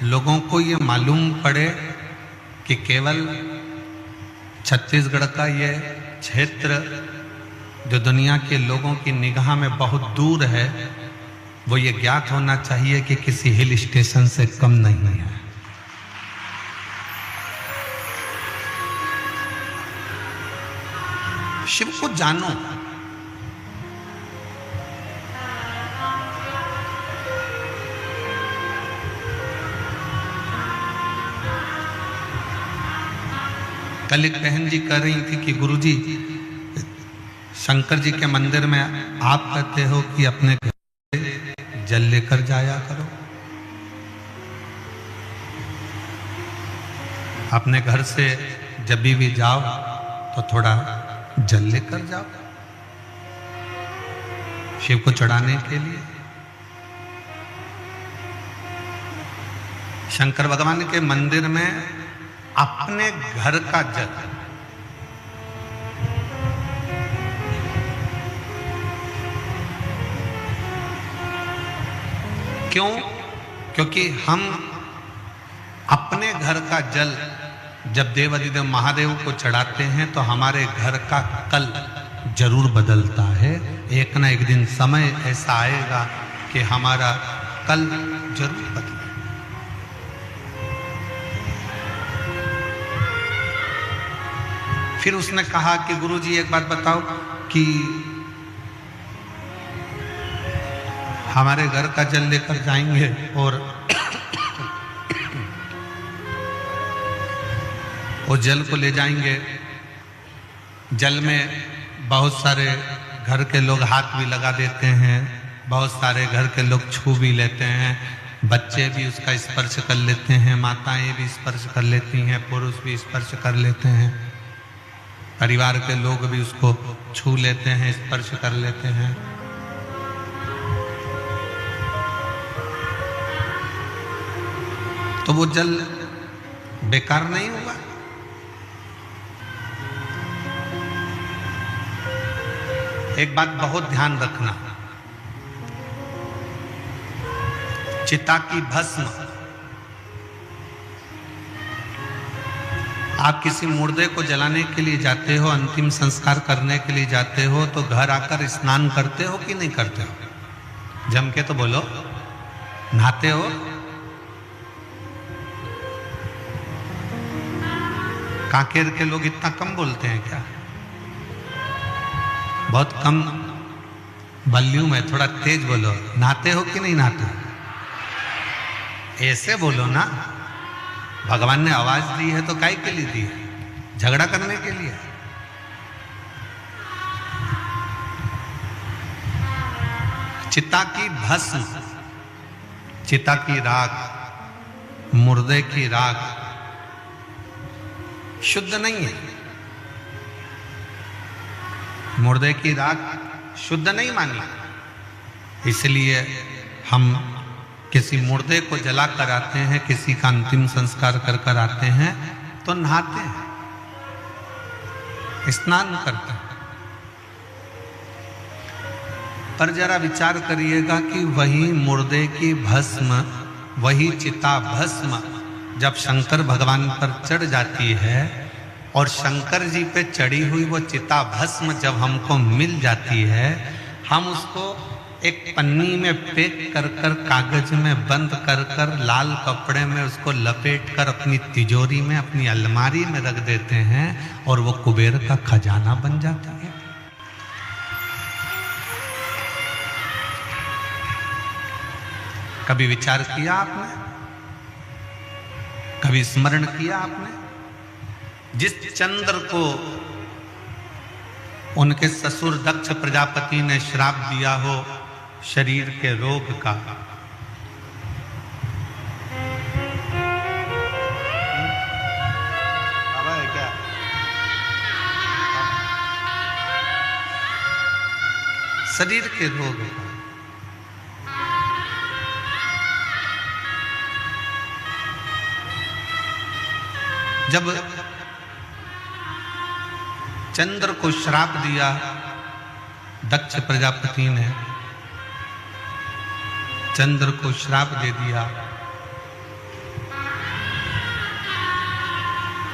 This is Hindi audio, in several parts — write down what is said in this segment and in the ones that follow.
लोगों को ये मालूम पड़े कि केवल छत्तीसगढ़ का ये क्षेत्र जो दुनिया के लोगों की निगाह में बहुत दूर है, वो ये ज्ञात होना चाहिए कि किसी हिल स्टेशन से कम नहीं है। शिव को जानो। कल एक बहन जी कह रही थी कि गुरुजी, शंकर जी के मंदिर में आप कहते हो कि अपने घर से जल लेकर जाया करो। अपने घर से जब भी जाओ तो थोड़ा जल लेकर जाओ शिव को चढ़ाने के लिए। शंकर भगवान के मंदिर में अपने घर का जल, क्यों? क्योंकि हम अपने घर का जल जब देवाधिदेव महादेव को चढ़ाते हैं तो हमारे घर का कल जरूर बदलता है। एक ना एक दिन समय ऐसा आएगा कि हमारा कल जरूर बदले। फिर उसने कहा कि गुरुजी एक बात बताओ कि हमारे घर का जल लेकर जाएंगे और वो जल को ले जाएंगे, जल में बहुत सारे घर के लोग हाथ भी लगा देते हैं, बहुत सारे घर के लोग छू भी लेते हैं, बच्चे भी उसका स्पर्श कर लेते हैं, माताएं भी स्पर्श कर लेती हैं, पुरुष भी स्पर्श कर लेते हैं, परिवार के लोग भी उसको छू लेते हैं, स्पर्श कर लेते हैं। तो वो जल बेकार नहीं हुआ। एक बात बहुत ध्यान रखना, चिता की भस्म, आप किसी मुर्दे को जलाने के लिए जाते हो, अंतिम संस्कार करने के लिए जाते हो, तो घर आकर स्नान करते हो कि नहीं करते हो? जम के तो बोलो, नहाते हो? कांकेर के लोग इतना कम बोलते हैं क्या? बहुत कम वॉल्यूम है, थोड़ा तेज बोलो। नहाते हो कि नहीं नहाते हो? ऐसे बोलो ना, भगवान ने आवाज दी है तो काहे के लिए दी है? झगड़ा करने के लिए? चिता की भस्म, चिता की राख, मुर्दे की राख शुद्ध नहीं है। मुर्दे की राख शुद्ध नहीं मानी, इसलिए हम किसी मुर्दे को जला कर आते हैं, किसी का अंतिम संस्कार कर कर आते हैं तो नहाते हैं, स्नान करते हैं। पर जरा विचार करिएगा कि वही मुर्दे की भस्म, वही चिता भस्म जब शंकर भगवान पर चढ़ जाती है और शंकर जी पे चढ़ी हुई वो चिता भस्म जब हमको मिल जाती है, हम उसको एक पन्नी में पैक कर कर, कागज में बंद कर कर, लाल कपड़े में उसको लपेट कर अपनी तिजोरी में, अपनी अलमारी में रख देते हैं और वो कुबेर का खजाना बन जाता है। कभी विचार किया आपने? कभी स्मरण किया आपने? जिस चंद्र को उनके ससुर दक्ष प्रजापति ने श्राप दिया हो शरीर के रोग का, क्या शरीर के रोग का, जब चंद्र को श्राप दिया दक्ष प्रजापति ने, चंद्र को श्राप दे दिया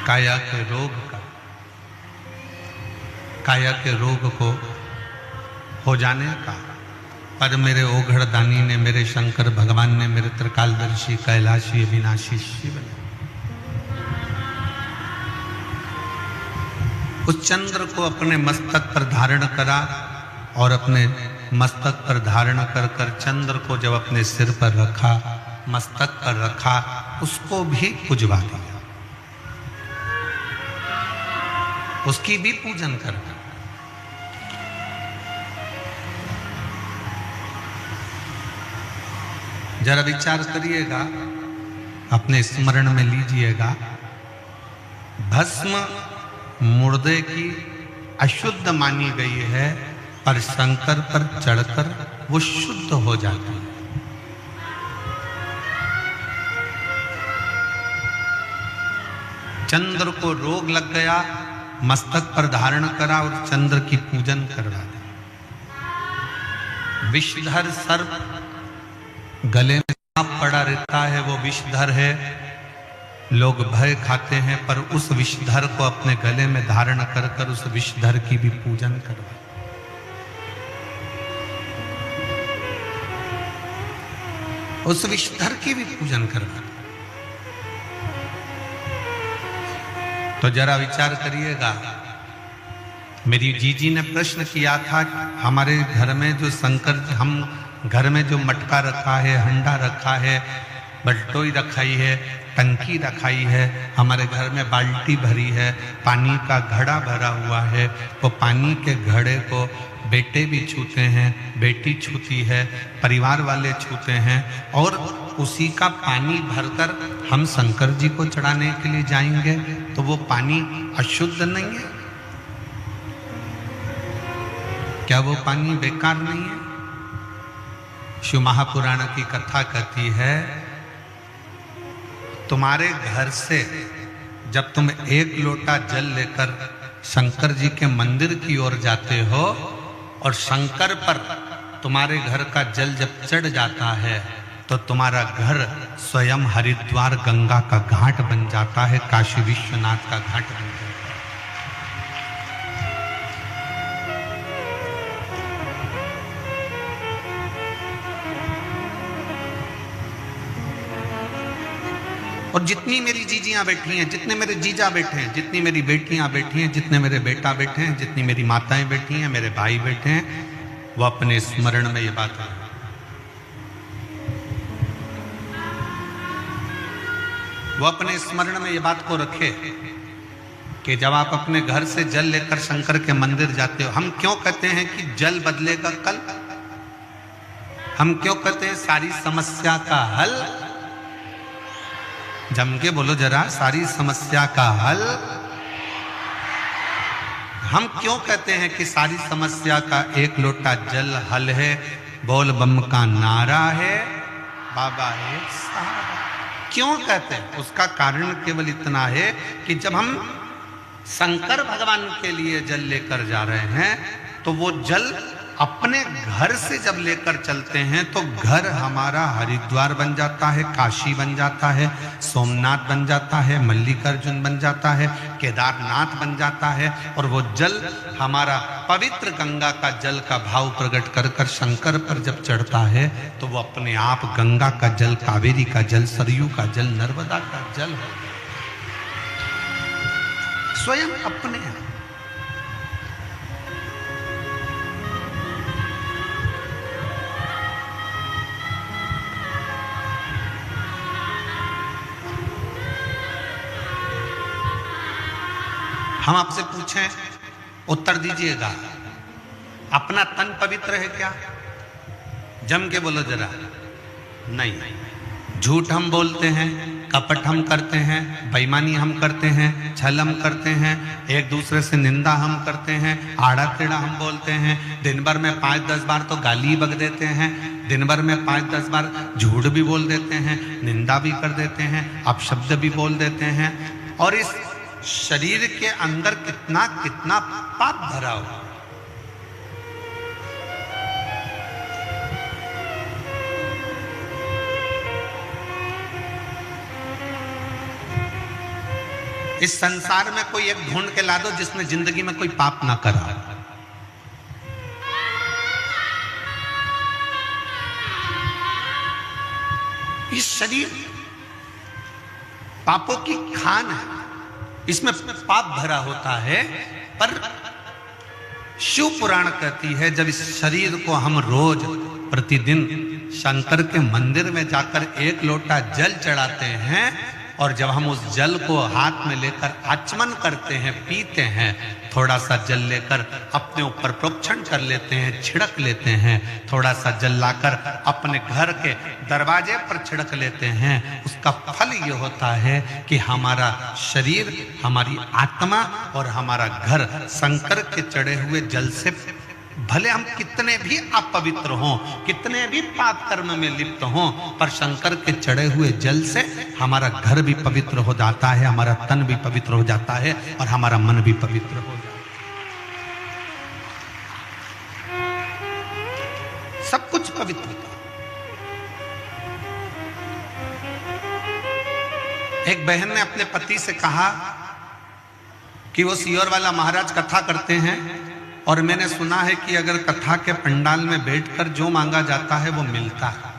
काया के रोग का, काया के रोग को हो जाने का। पर मेरे ओघड़दानी ने, मेरे शंकर भगवान ने, मेरे त्रिकालदर्शी कैलाशी अविनाशी शिव ने उस चंद्र को अपने मस्तक पर धारण करा और अपने मस्तक पर धारण कर कर चंद्र को जब अपने सिर पर रखा, मस्तक पर रखा, उसको भी पुजवा दिया, उसकी भी पूजन कर। जरा विचार करिएगा, अपने स्मरण में लीजिएगा, भस्म मुर्दे की अशुद्ध मानी गई है, पर शंकर पर चढ़कर वो शुद्ध हो जाती है। चंद्र को रोग लग गया, मस्तक पर धारण करा और चंद्र की पूजन करवा दी। विषधर सर्प गले में सांप पड़ा रहता है, वो विषधर है, लोग भय खाते हैं, पर उस विषधर को अपने गले में धारण कर कर उस विषधर की भी पूजन करवा। उस विषधर की भी पूजन करवा। तो जरा विचार करिएगा, मेरी जीजी ने प्रश्न किया था, हमारे घर में जो शंकर, हम घर में जो मटका रखा है, हंडा रखा है, बल्टोई रखाई है, टंकी रखाई है, हमारे घर में बाल्टी भरी है, पानी का घड़ा भरा हुआ है, वो पानी के घड़े को बेटे भी छूते हैं, बेटी छूती है, परिवार वाले छूते हैं, और उसी का पानी भरकर हम शंकर जी को चढ़ाने के लिए जाएंगे, तो वो पानी अशुद्ध नहीं है? क्या वो पानी बेकार नहीं है? शिव महापुराण की कथा कहती है, तुम्हारे घर से जब तुम एक लोटा जल लेकर शंकर जी के मंदिर की ओर जाते हो और शंकर पर तुम्हारे घर का जल जब चढ़ जाता है, तो तुम्हारा घर स्वयं हरिद्वार गंगा का घाट बन जाता है, काशी विश्वनाथ का घाट बन जाता है। और जितनी मेरी जीजियां बैठी हैं, जितने मेरे जीजा बैठे हैं, जितनी मेरी बेटियां बैठी हैं, जितने मेरे बेटा बैठे हैं, जितनी मेरी माताएं बैठी हैं, मेरे भाई बैठे हैं, वो अपने स्मरण में ये बात है, वो अपने स्मरण में ये बात को रखे कि जब आप अपने घर से जल लेकर शंकर के मंदिर जाते हो, हम क्यों कहते हैं कि जल बदलेगा कल? हम क्यों कहते हैं सारी समस्या का हल? जम के बोलो जरा, सारी समस्या का हल। हम क्यों कहते हैं कि सारी समस्या का एक लोटा जल हल है? बोल बम का नारा है, बाबा है सहारा। क्यों कहते हैं? उसका कारण केवल इतना है कि जब हम शंकर भगवान के लिए जल लेकर जा रहे हैं, तो वो जल अपने घर से जब लेकर चलते हैं तो घर हमारा हरिद्वार बन जाता है, काशी बन जाता है, सोमनाथ बन जाता है, मल्लिकार्जुन बन जाता है, केदारनाथ बन जाता है, और वो जल हमारा पवित्र गंगा का जल का भाव प्रकट कर कर शंकर पर जब चढ़ता है, तो वो अपने आप गंगा का जल, कावेरी का जल, सरयू का जल, नर्मदा का जल है, स्वयं अपने आप। हम आपसे पूछें, उत्तर दीजिएगा, अपना तन पवित्र है क्या? जम के बोलो जरा। नहीं। झूठ हम बोलते हैं, कपट हम करते हैं, बेईमानी हम करते हैं, छल हम करते हैं, एक दूसरे से निंदा हम करते हैं, आड़ा टेढ़ा हम बोलते हैं, दिन भर में 5-10 बार तो गाली बक देते हैं, दिन भर में 5-10 बार झूठ भी बोल देते हैं, निंदा भी कर देते हैं, अपशब्द भी बोल देते हैं, और इस शरीर के अंदर कितना कितना पाप भरा हो। इस संसार में कोई एक ढूंढ के ला दो जिसने जिंदगी में कोई पाप ना करा। इस शरीर पापों की खान है, इसमें पाप भरा होता है। पर शिव पुराण कहती है जब इस शरीर को हम रोज प्रतिदिन शंकर के मंदिर में जाकर एक लोटा जल चढ़ाते हैं और जब हम उस जल को हाथ में लेकर आचमन करते हैं, पीते हैं, थोड़ा सा जल लेकर अपने ऊपर प्रोक्षण कर लेते हैं, छिड़क लेते हैं, थोड़ा सा जल लाकर अपने घर के दरवाजे पर छिड़क लेते हैं, उसका फल ये होता है कि हमारा शरीर, हमारी आत्मा और हमारा घर शंकर के चढ़े हुए जल से, भले हम कितने भी अपवित्र हों, कितने भी पाप कर्म में लिप्त हों, पर शंकर के चढ़े हुए जल से हमारा घर भी पवित्र हो जाता है, हमारा तन भी पवित्र हो जाता है और हमारा मन भी पवित्र हो जाता है। सब कुछ पवित्र। एक बहन ने अपने पति से कहा कि वो सीहोर वाला महाराज कथा करते हैं और मैंने सुना है कि अगर कथा के पंडाल में बैठकर जो मांगा जाता है वो मिलता है।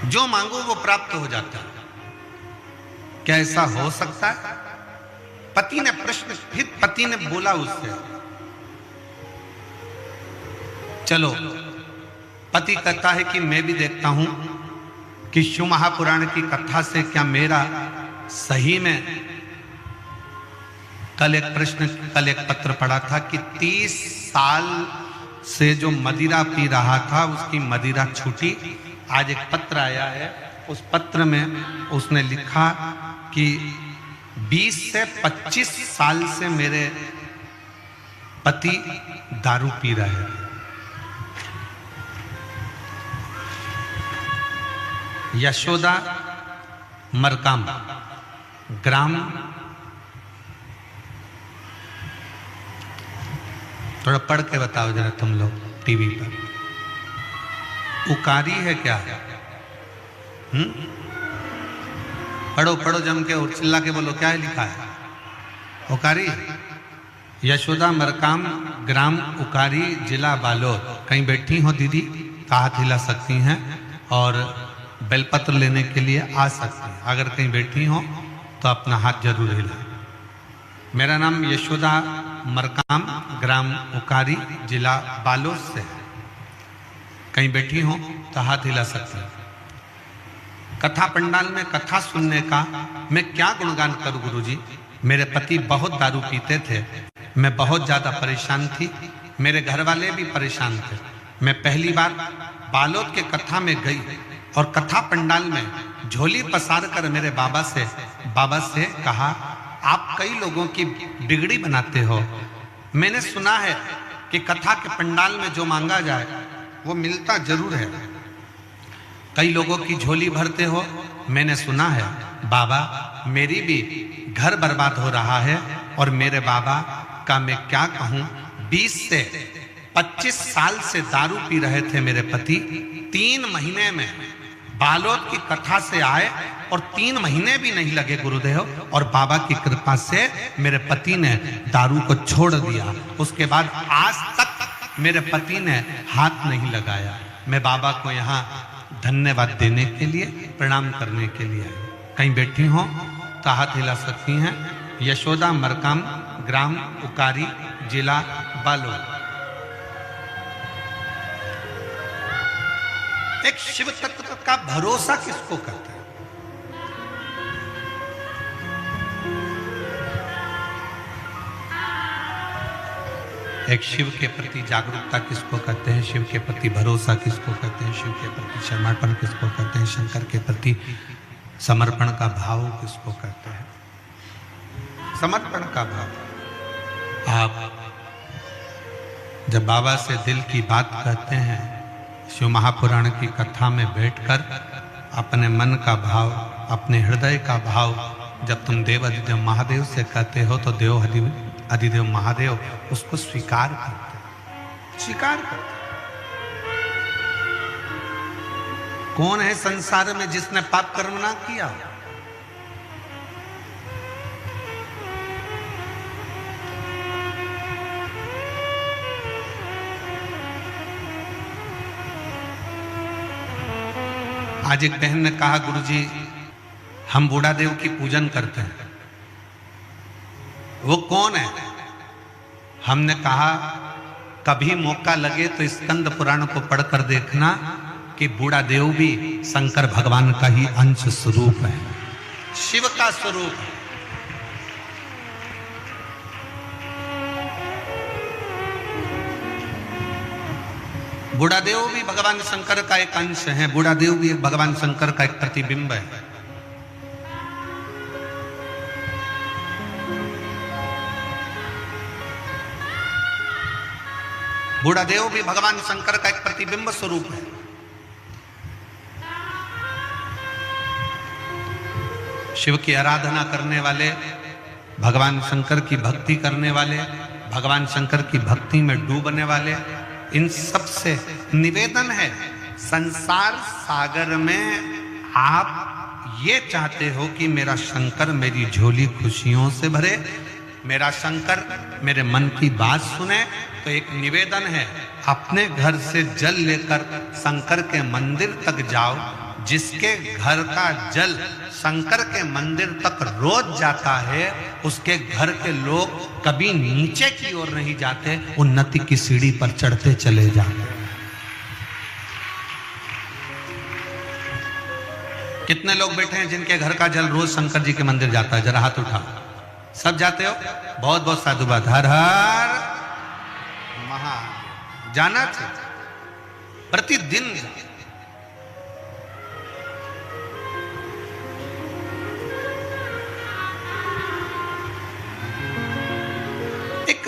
जो मांगो वो प्राप्त हो जाता है। क्या ऐसा हो सकता है? पति ने प्रश्न, फिर पति ने बोला उससे, चलो। पति कहता है कि मैं भी देखता हूं कि शिव महापुराण की कथा से क्या मेरा सही में, कल एक पत्र पढ़ा था कि 30 साल से जो मदिरा पी रहा था उसकी मदिरा छूटी। आज एक पत्र आया है, उस पत्र में उसने लिखा कि 20 से 25 साल से मेरे पति दारू पी रहे हैं। यशोदा मरकाम, ग्राम, थोड़ा पढ़ के बताओ जरा तुम लोग टीवी पर। उकारी है क्या? पढ़ो पढ़ो जम के और चिल्ला के बोलो, क्या है लिखा है? उकारी। यशोदा मरकाम, ग्राम उकारी, जिला बालोद। कहीं बैठी हो दीदी तो हाथ हिला सकती हैं और बेलपत्र लेने के लिए आ सकती हैं। अगर कहीं बैठी हो तो अपना हाथ जरूर हिलाएं। मेरा नाम यशोदा मरकाम, ग्राम उकारी, जिला बालोद से है। कहीं बैठी हो तो हाथ हिला सकती हैं। कथा पंडाल में कथा सुनने का मैं क्या गुणगान करूं गुरुजी। मेरे पति बहुत दारू पीते थे, मैं बहुत ज्यादा परेशान थी, मेरे घर वाले भी परेशान थे। मैं पहली बार बालोद के कथा में गई और कथा पंडाल में झोली पसार कर मेरे बाबा से कहा, आप कई लोगों की बिगड़ी बनाते हो। मैंने सुना है कि कथा के पंडाल में जो मांगा जाए वो मिलता जरूर है। कई लोगों की झोली भरते हो। मैंने सुना है बाबा मेरी भी घर बर्बाद हो रहा है और मेरे बाबा का मैं क्या कहूं, 20 से 25 साल से दारू पी रहे थे मेरे पति। 3 महीने में बालोद की कथा से आए और 3 महीने भी नहीं लगे गुरुदेव, और बाबा की कृपा से मेरे पति ने दारू को छोड़ दिया। उसके बाद आज तक मेरे पति ने हाथ नहीं लगाया। मैं बाबा को यहाँ धन्यवाद देने के लिए, प्रणाम करने के लिए। कहीं बैठी हो तो हाथ हिला सकती हैं। यशोदा मरकाम, ग्राम उकारी, जिला बालोद। एक शिव तत्व का भरोसा किसको कहते हैं? एक शिव के प्रति जागरूकता किसको कहते हैं? शिव के प्रति भरोसा किसको कहते हैं? शिव के प्रति समर्पण किसको कहते हैं? शंकर के प्रति समर्पण का भाव किसको कहते हैं? समर्पण का भाव। आप जब बाबा से दिल की बात कहते हैं, शिव महापुराण की कथा में बैठकर अपने मन का भाव, अपने हृदय का भाव जब तुम देव अधिदेव महादेव से कहते हो तो देव अधिदेव महादेव उसको स्वीकार करते हैं। स्वीकार करते। कौन है संसार में जिसने पाप कर्म ना किया? आज एक बहन ने कहा, गुरुजी हम बूढ़ा देव की पूजन करते हैं, वो कौन है? हमने कहा कभी मौका लगे तो स्कंद पुराण को पढ़कर देखना कि बूढ़ा देव भी शंकर भगवान का ही अंश स्वरूप है, शिव का स्वरूप है। बूढ़ा देव भी भगवान शंकर का एक अंश है, बूढ़ा देव भी भगवान शंकर का एक प्रतिबिंब है। बूढ़ा देव भी भगवान शंकर का एक प्रतिबिंब स्वरूप है। शिव की आराधना करने वाले, भगवान शंकर की भक्ति करने वाले, भगवान शंकर की भक्ति में डूबने वाले, इन सब से निवेदन है, संसार सागर में आप ये चाहते हो कि मेरा शंकर मेरी झोली खुशियों से भरे, मेरा शंकर मेरे मन की बात सुने, तो एक निवेदन है, अपने घर से जल लेकर शंकर के मंदिर तक जाओ। जिसके घर का जल शंकर के मंदिर तक रोज जाता है, उसके घर के लोग कभी नीचे की ओर नहीं जाते, उन्नति की सीढ़ी पर चढ़ते चले जाते। कितने लोग बैठे हैं जिनके घर का जल रोज शंकर जी के मंदिर जाता है? जरा हाथ उठा। सब जाते हो? बहुत बहुत साधुवाद। हर हर महा जाना चाहिए, प्रतिदिन। एक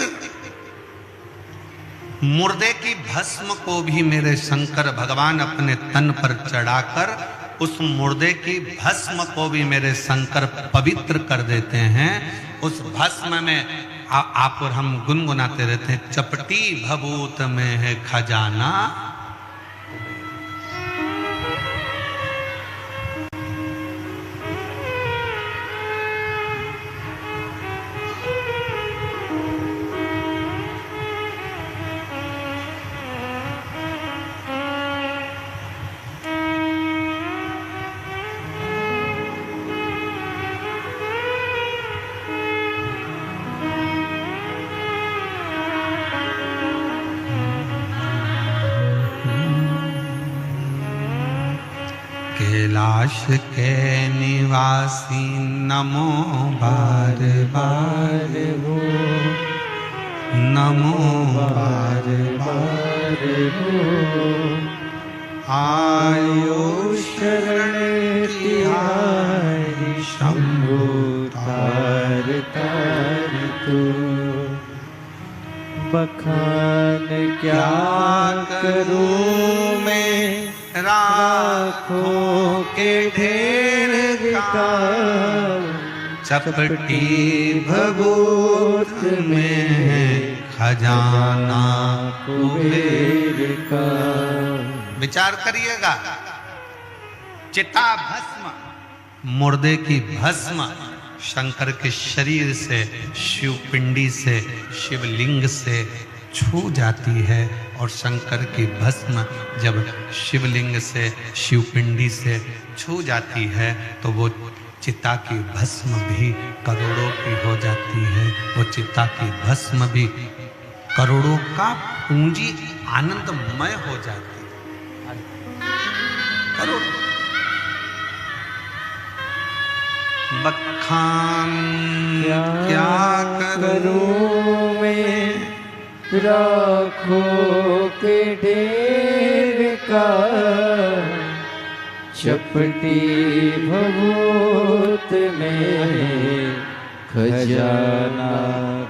मुर्दे की भस्म को भी मेरे शंकर भगवान अपने तन पर चढ़ाकर उस मुर्दे की भस्म को भी मेरे शंकर पवित्र कर देते हैं। उस भस्म में आप और हम गुनगुनाते रहते हैं, चपटी भभूत में है खजाना। कैलाश के निवासी नमो बार बार हो, नमो बार बार हो। आयो शरण तिहारी शंभु तार तार तू। बखान क्या करूं मैं राखों के ढेर का, चपटी भभूत में है खजाना कुबेर का। विचार करिएगा, चिता भस्म, मुर्दे की भस्म शंकर के शरीर से, शिव पिंडी से, शिवलिंग से छू जाती है, और शंकर की भस्म जब शिवलिंग से, शिवपिंडी से छू जाती है तो वो चिता की भस्म भी करोड़ों की हो जाती है। वो चिता की भस्म भी करोड़ों का पूंजी आनंदमय हो जाती है। करोड़ों। बखान क्या करूं मैं राखों के ढेर का, चपटी भभूत में खजाना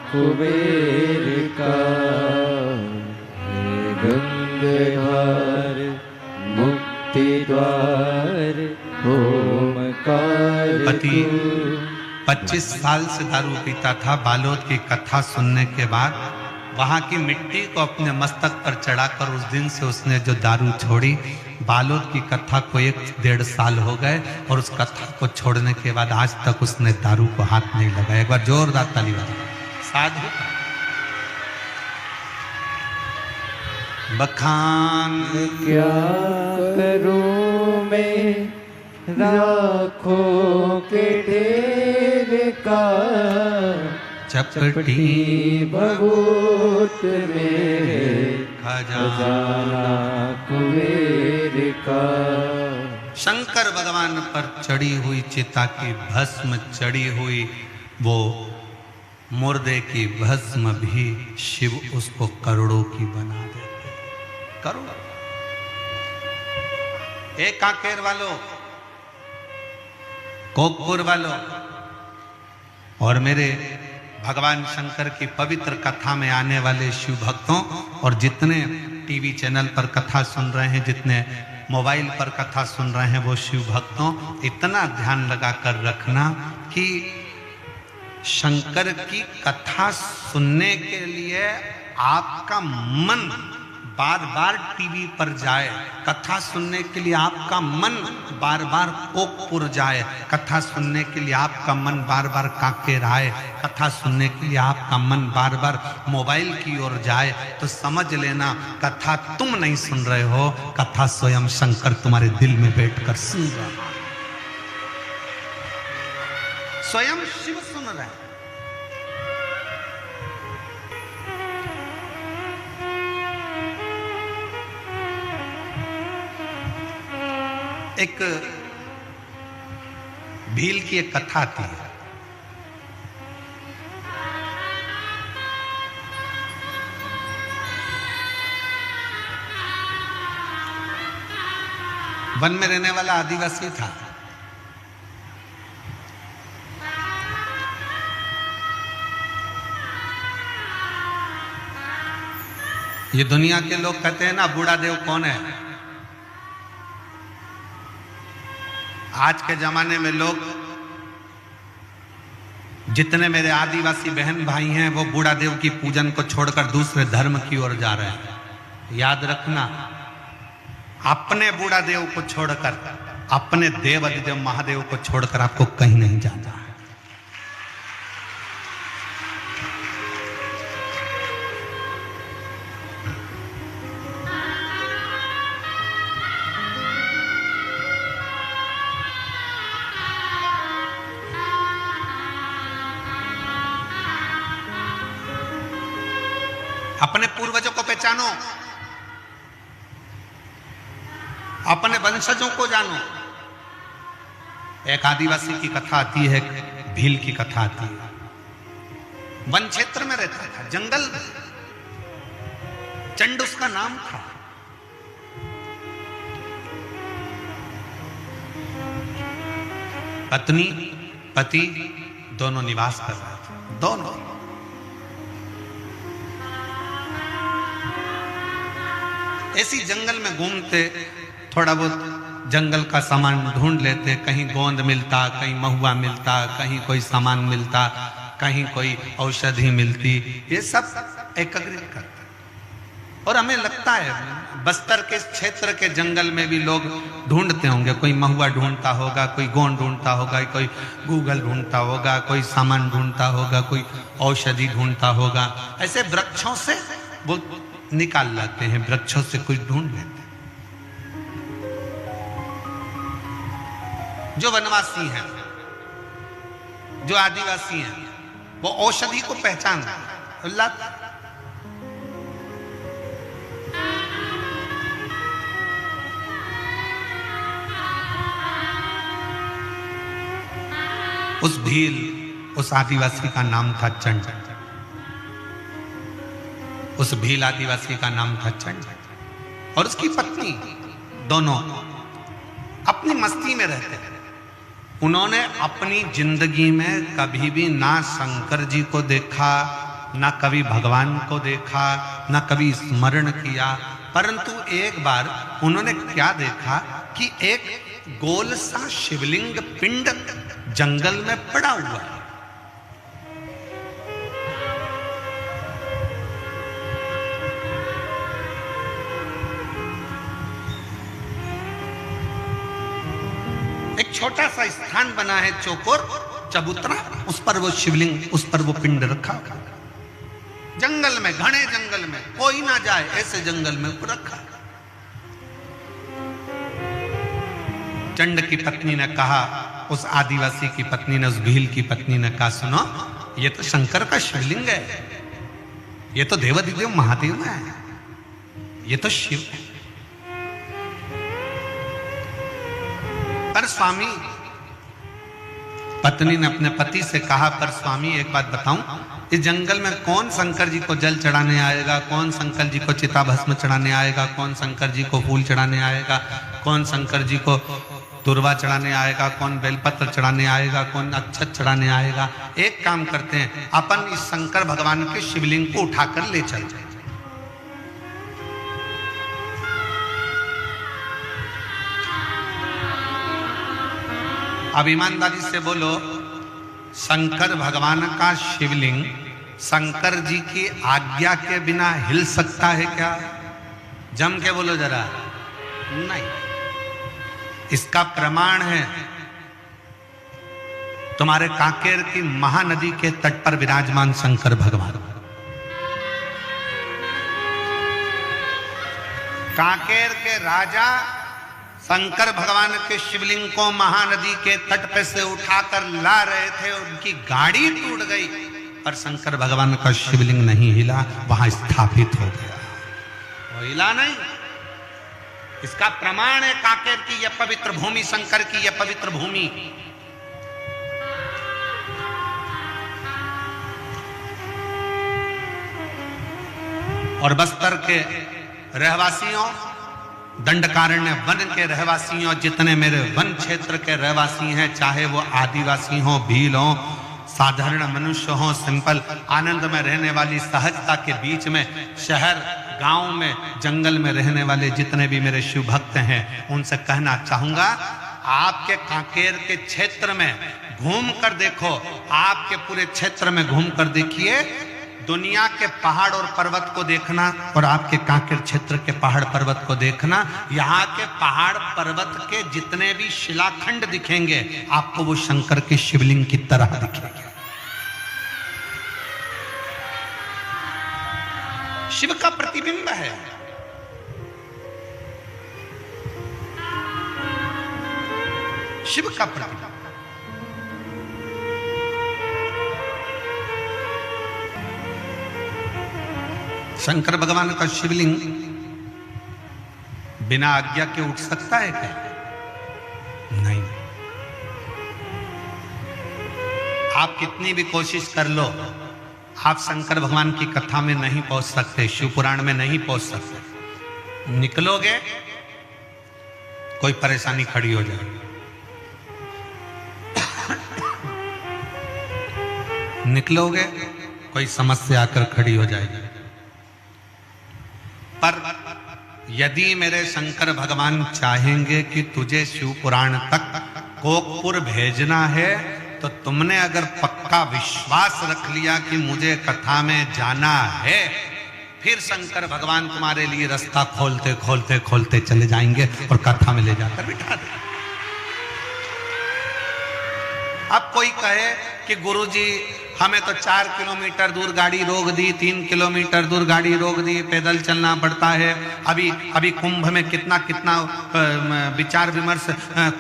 कुबेर का। गंगाधार मुक्ति द्वार ओमकार। पति 25 साल से दारू पीता था। बालोद की कथा सुनने के बाद वहां की मिट्टी को अपने मस्तक पर चढ़ाकर उस दिन से उसने जो दारू छोड़ी। बालोद की कथा को 1-1.5 साल हो गए और उस कथा को छोड़ने के बाद आज तक उसने दारू को हाथ नहीं लगाया। एक बार जोरदार ताली बजाओ। साधु बखान क्या करूं मैं राखों के ढेर का, चपटी बहुत मेरे खजाना कुबेर का। शंकर भगवान पर चढ़ी हुई चिता की भस्म चढ़ी हुई वो मुर्दे की भस्म भी शिव उसको करोड़ों की बना देते। करोड़ एक कांकेर वालों, कोकपुर वालों और मेरे भगवान शंकर की पवित्र कथा में आने वाले शिव भक्तों और जितने टीवी चैनल पर कथा सुन रहे हैं, जितने मोबाइल पर कथा सुन रहे हैं, वो शिव भक्तों इतना ध्यान लगा कर रखना कि शंकर की कथा सुनने के लिए आपका मन बार बार टीवी पर जाए, कथा सुनने के लिए आपका मन बार बार कोकपुर जाए, कथा सुनने के लिए आपका मन बार बार कांकेर आए, कथा सुनने के लिए आपका मन बार बार मोबाइल की ओर जाए, तो समझ लेना कथा तुम नहीं सुन रहे हो, कथा स्वयं शंकर तुम्हारे दिल में बैठकर सुन रहा है। स्वयं शिव सुन रहे हैं। एक भील की एक कथा थी। वन में रहने वाला आदिवासी था। ये दुनिया के लोग कहते हैं ना, बूढ़ा देव कौन है। आज के जमाने में लोग, जितने मेरे आदिवासी बहन भाई हैं, वो बूढ़ा देव की पूजन को छोड़कर दूसरे धर्म की ओर जा रहे हैं। याद रखना, अपने बूढ़ा देव को छोड़कर, अपने देव अधिदेव महादेव को छोड़कर आपको कहीं नहीं जाना है। अपने पूर्वजों को पहचानो, अपने वंशजों को जानो। एक आदिवासी की कथा आती है, भील की कथा आती है। वन क्षेत्र में रहता था, जंगल में। चंड उसका नाम था। पत्नी पति दोनों निवास कर रहे थे, दोनों। ऐसी जंगल में घूमते, थोड़ा बहुत जंगल का सामान ढूंढ लेते। कहीं गोंद मिलता, कहीं महुआ मिलता, कहीं कोई सामान मिलता, कहीं कोई औषधि मिलती। ये सब एकत्रित करते। और हमें लगता है बस्तर के क्षेत्र के जंगल में भी लोग ढूंढते होंगे। कोई महुआ ढूंढता होगा, कोई गोंद ढूंढता होगा, कोई गूगल ढूंढता होगा, कोई सामान ढूंढता होगा, कोई औषधि ढूंढता होगा। ऐसे वृक्षों से वो निकाल लाते हैं, वृक्षों से कुछ ढूंढ लेते हैं। जो वनवासी हैं, जो आदिवासी हैं, वो औषधि को पहचानते हैं। अल्लाह उस भील, उस आदिवासी का नाम था चंड। उस भील आदिवासी का नाम था चंड। और उसकी पत्नी, दोनों अपनी मस्ती में रहते थे। उन्होंने अपनी जिंदगी में कभी भी ना शंकर जी को देखा, ना कभी भगवान को देखा, ना कभी स्मरण किया। परंतु एक बार उन्होंने क्या देखा कि एक गोल सा शिवलिंग पिंड जंगल में पड़ा हुआ है। छोटा सा स्थान बना है चौकोर, चबूतरा, उस पर वो शिवलिंग, उस पर वो पिंड रखा, जंगल में, घने जंगल में, कोई ना जाए ऐसे जंगल में वो रखा। चंड की पत्नी ने कहा, उस आदिवासी की पत्नी ने, उस भील की पत्नी ने कहा, सुनो, ये तो शंकर का शिवलिंग है, ये तो देवाधिदेव महादेव है, ये तो शिव है। पर स्वामी, पत्नी ने अपने पति से कहा, पर स्वामी एक बात बताऊं, इस जंगल में कौन शंकर जी को जल चढ़ाने आएगा, कौन शंकर जी को चिता भस्म चढ़ाने आएगा, कौन शंकर जी को फूल चढ़ाने आएगा, कौन शंकर जी को दुर्वा चढ़ाने आएगा, कौन बेलपत्र चढ़ाने आएगा, कौन अक्षत चढ़ाने आएगा। एक काम करते हैं, अपन इस शंकर भगवान के शिवलिंग को उठाकर ले चल जाए। अब ईमानदारी से बोलो, शंकर भगवान का शिवलिंग शंकर जी की आज्ञा के बिना हिल सकता है क्या? जम के बोलो जरा। नहीं। इसका प्रमाण है तुम्हारे कांकेर की महानदी के तट पर विराजमान शंकर भगवान। कांकेर के राजा शंकर भगवान के शिवलिंग को महानदी के तट पे से उठाकर ला रहे थे, उनकी गाड़ी टूट गई पर शंकर भगवान का शिवलिंग नहीं हिला, वहां स्थापित हो गया, वो हिला नहीं। इसका प्रमाण है कांकेर की यह पवित्र भूमि, शंकर की यह पवित्र भूमि। और बस्तर के रहवासियों, दंडकारण्य वन के रहवासियों, जितने मेरे वन क्षेत्र के रहवासी हैं, चाहे वो आदिवासी हो, भील हो, साधारण मनुष्य हो, सिंपल आनंद में रहने वाली सहजता के बीच में, शहर गांव में, जंगल में रहने वाले जितने भी मेरे शिव भक्त हैं, उनसे कहना चाहूंगा, आपके कांकेर के क्षेत्र में घूम कर देखो, आपके पूरे क्षेत्र में घूम कर देखिए, दुनिया के पहाड़ और पर्वत को देखना और आपके कांकेर क्षेत्र के पहाड़ पर्वत को देखना, यहाँ के पहाड़ पर्वत के जितने भी शिलाखंड दिखेंगे आपको वो शंकर के शिवलिंग की तरह दिखेंगे। शिव का प्रतिबिंब है। शिव का प्रतिबिंब। शंकर भगवान का शिवलिंग बिना आज्ञा के उठ सकता है क्या? नहीं। आप कितनी भी कोशिश कर लो, आप शंकर भगवान की कथा में नहीं पहुंच सकते, शिव पुराण में नहीं पहुंच सकते। निकलोगे कोई परेशानी खड़ी हो जाएगी, निकलोगे कोई समस्या आकर खड़ी हो जाएगी। पर यदि मेरे शंकर भगवान चाहेंगे कि तुझे शिव पुराण तक कोकपुर भेजना है, तो तुमने अगर पक्का विश्वास रख लिया कि मुझे कथा में जाना है, फिर शंकर भगवान तुम्हारे लिए रास्ता खोलते खोलते खोलते चले जाएंगे और कथा में ले जाकर बिठा देंगे। अब कोई कहे कि गुरुजी हमें तो 4 किलोमीटर दूर गाड़ी रोक दी, 3 किलोमीटर दूर गाड़ी रोक दी, पैदल चलना पड़ता है। अभी कुंभ में कितना कितना विचार विमर्श,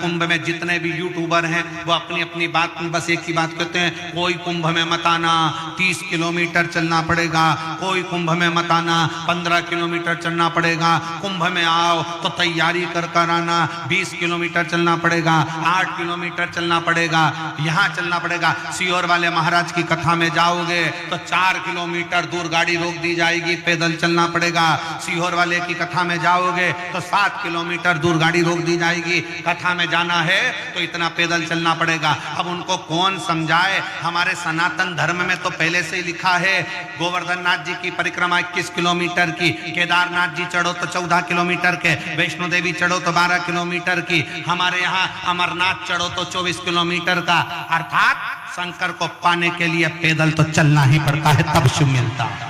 कुंभ में जितने भी यूट्यूबर हैं वो अपनी अपनी बात में बस एक ही बात कहते हैं, कोई कुंभ में मत आना, 30 किलोमीटर चलना पड़ेगा, कोई कुंभ में मत आना, 15 किलोमीटर चलना पड़ेगा, कुंभ में आओ तो तैयारी कर आना, 20 किलोमीटर चलना पड़ेगा, 8 किलोमीटर चलना पड़ेगा, यहाँ चलना पड़ेगा। सीहोर वाले महाराज की कथा में जाओगे तो 4 किलोमीटर दूर गाड़ी रोक दी जाएगी, पैदल चलना पड़ेगा। सीहोर वाले की कथा में जाओगे तो 7 किलोमीटर दूर गाड़ी रोक दी जाएगी, कथा में जाना है तो इतना पैदल चलना पड़ेगा। अब उनको कौन समझाए? हमारे सनातन धर्म में तो पहले से ही लिखा है, गोवर्धन नाथ जी की परिक्रमा 21 किलोमीटर की, केदारनाथ जी चढ़ो तो 14 किलोमीटर के, वैष्णो देवी चढ़ो तो 12 किलोमीटर की, हमारे यहाँ अमरनाथ चढ़ो तो 24 किलोमीटर का। अर्थात शंकर को पाने के लिए पैदल तो चलना ही पड़ता है, तब शिव मिलता है।